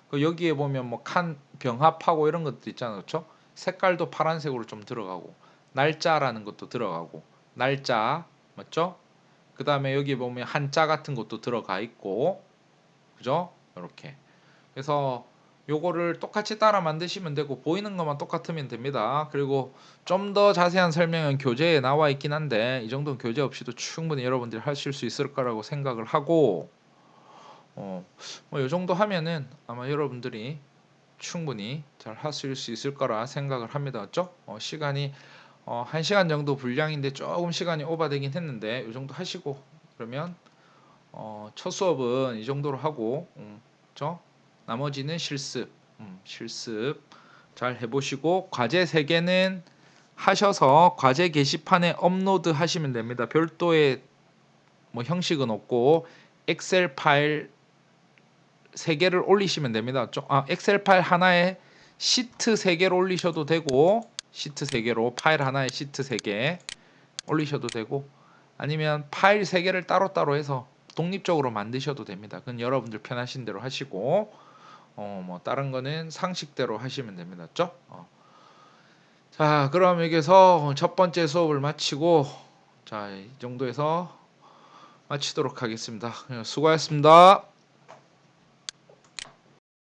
그 여기에 보면 뭐 칸 병합하고 이런 것도 있잖아요 그쵸? 색깔도 파란색으로 좀 들어가고 날짜라는 것도 들어가고 날짜 맞죠? 그 다음에 여기 보면 한자 같은 것도 들어가 있고 그죠? 이렇게 그래서 요거를 똑같이 따라 만드시면 되고 보이는 것만 똑같으면 됩니다. 그리고 좀 더 자세한 설명은 교재에 나와 있긴 한데 이 정도는 교재 없이도 충분히 여러분들이 하실 수 있을 거라고 생각을 하고 뭐요 정도 하면은 아마 여러분들이 충분히 잘 하실 수 있을 거라 생각을 합니다. 맞죠? 시간이 1시간 정도 분량인데 조금 시간이 오버되긴 했는데 이 정도 하시고 그러면 첫 수업은 이 정도로 하고 그죠? 나머지는 실습 잘 해보시고 과제 3개는 하셔서 과제 게시판에 업로드 하시면 됩니다. 별도의 뭐 형식은 없고 엑셀 파일 3개를 올리시면 됩니다. 엑셀 파일 하나에 시트 3개를 올리셔도 되고 시트 3개로 파일 하나에 시트 3개 올리셔도 되고 아니면 파일 3개를 따로따로 해서 독립적으로 만드셔도 됩니다. 그건 여러분들 편하신 대로 하시고 뭐 다른 거는 상식대로 하시면 됩니다. 맞죠? 자, 그럼 여기서 첫 번째 수업을 마치고 자, 이 정도에서 마치도록 하겠습니다. 수고하셨습니다.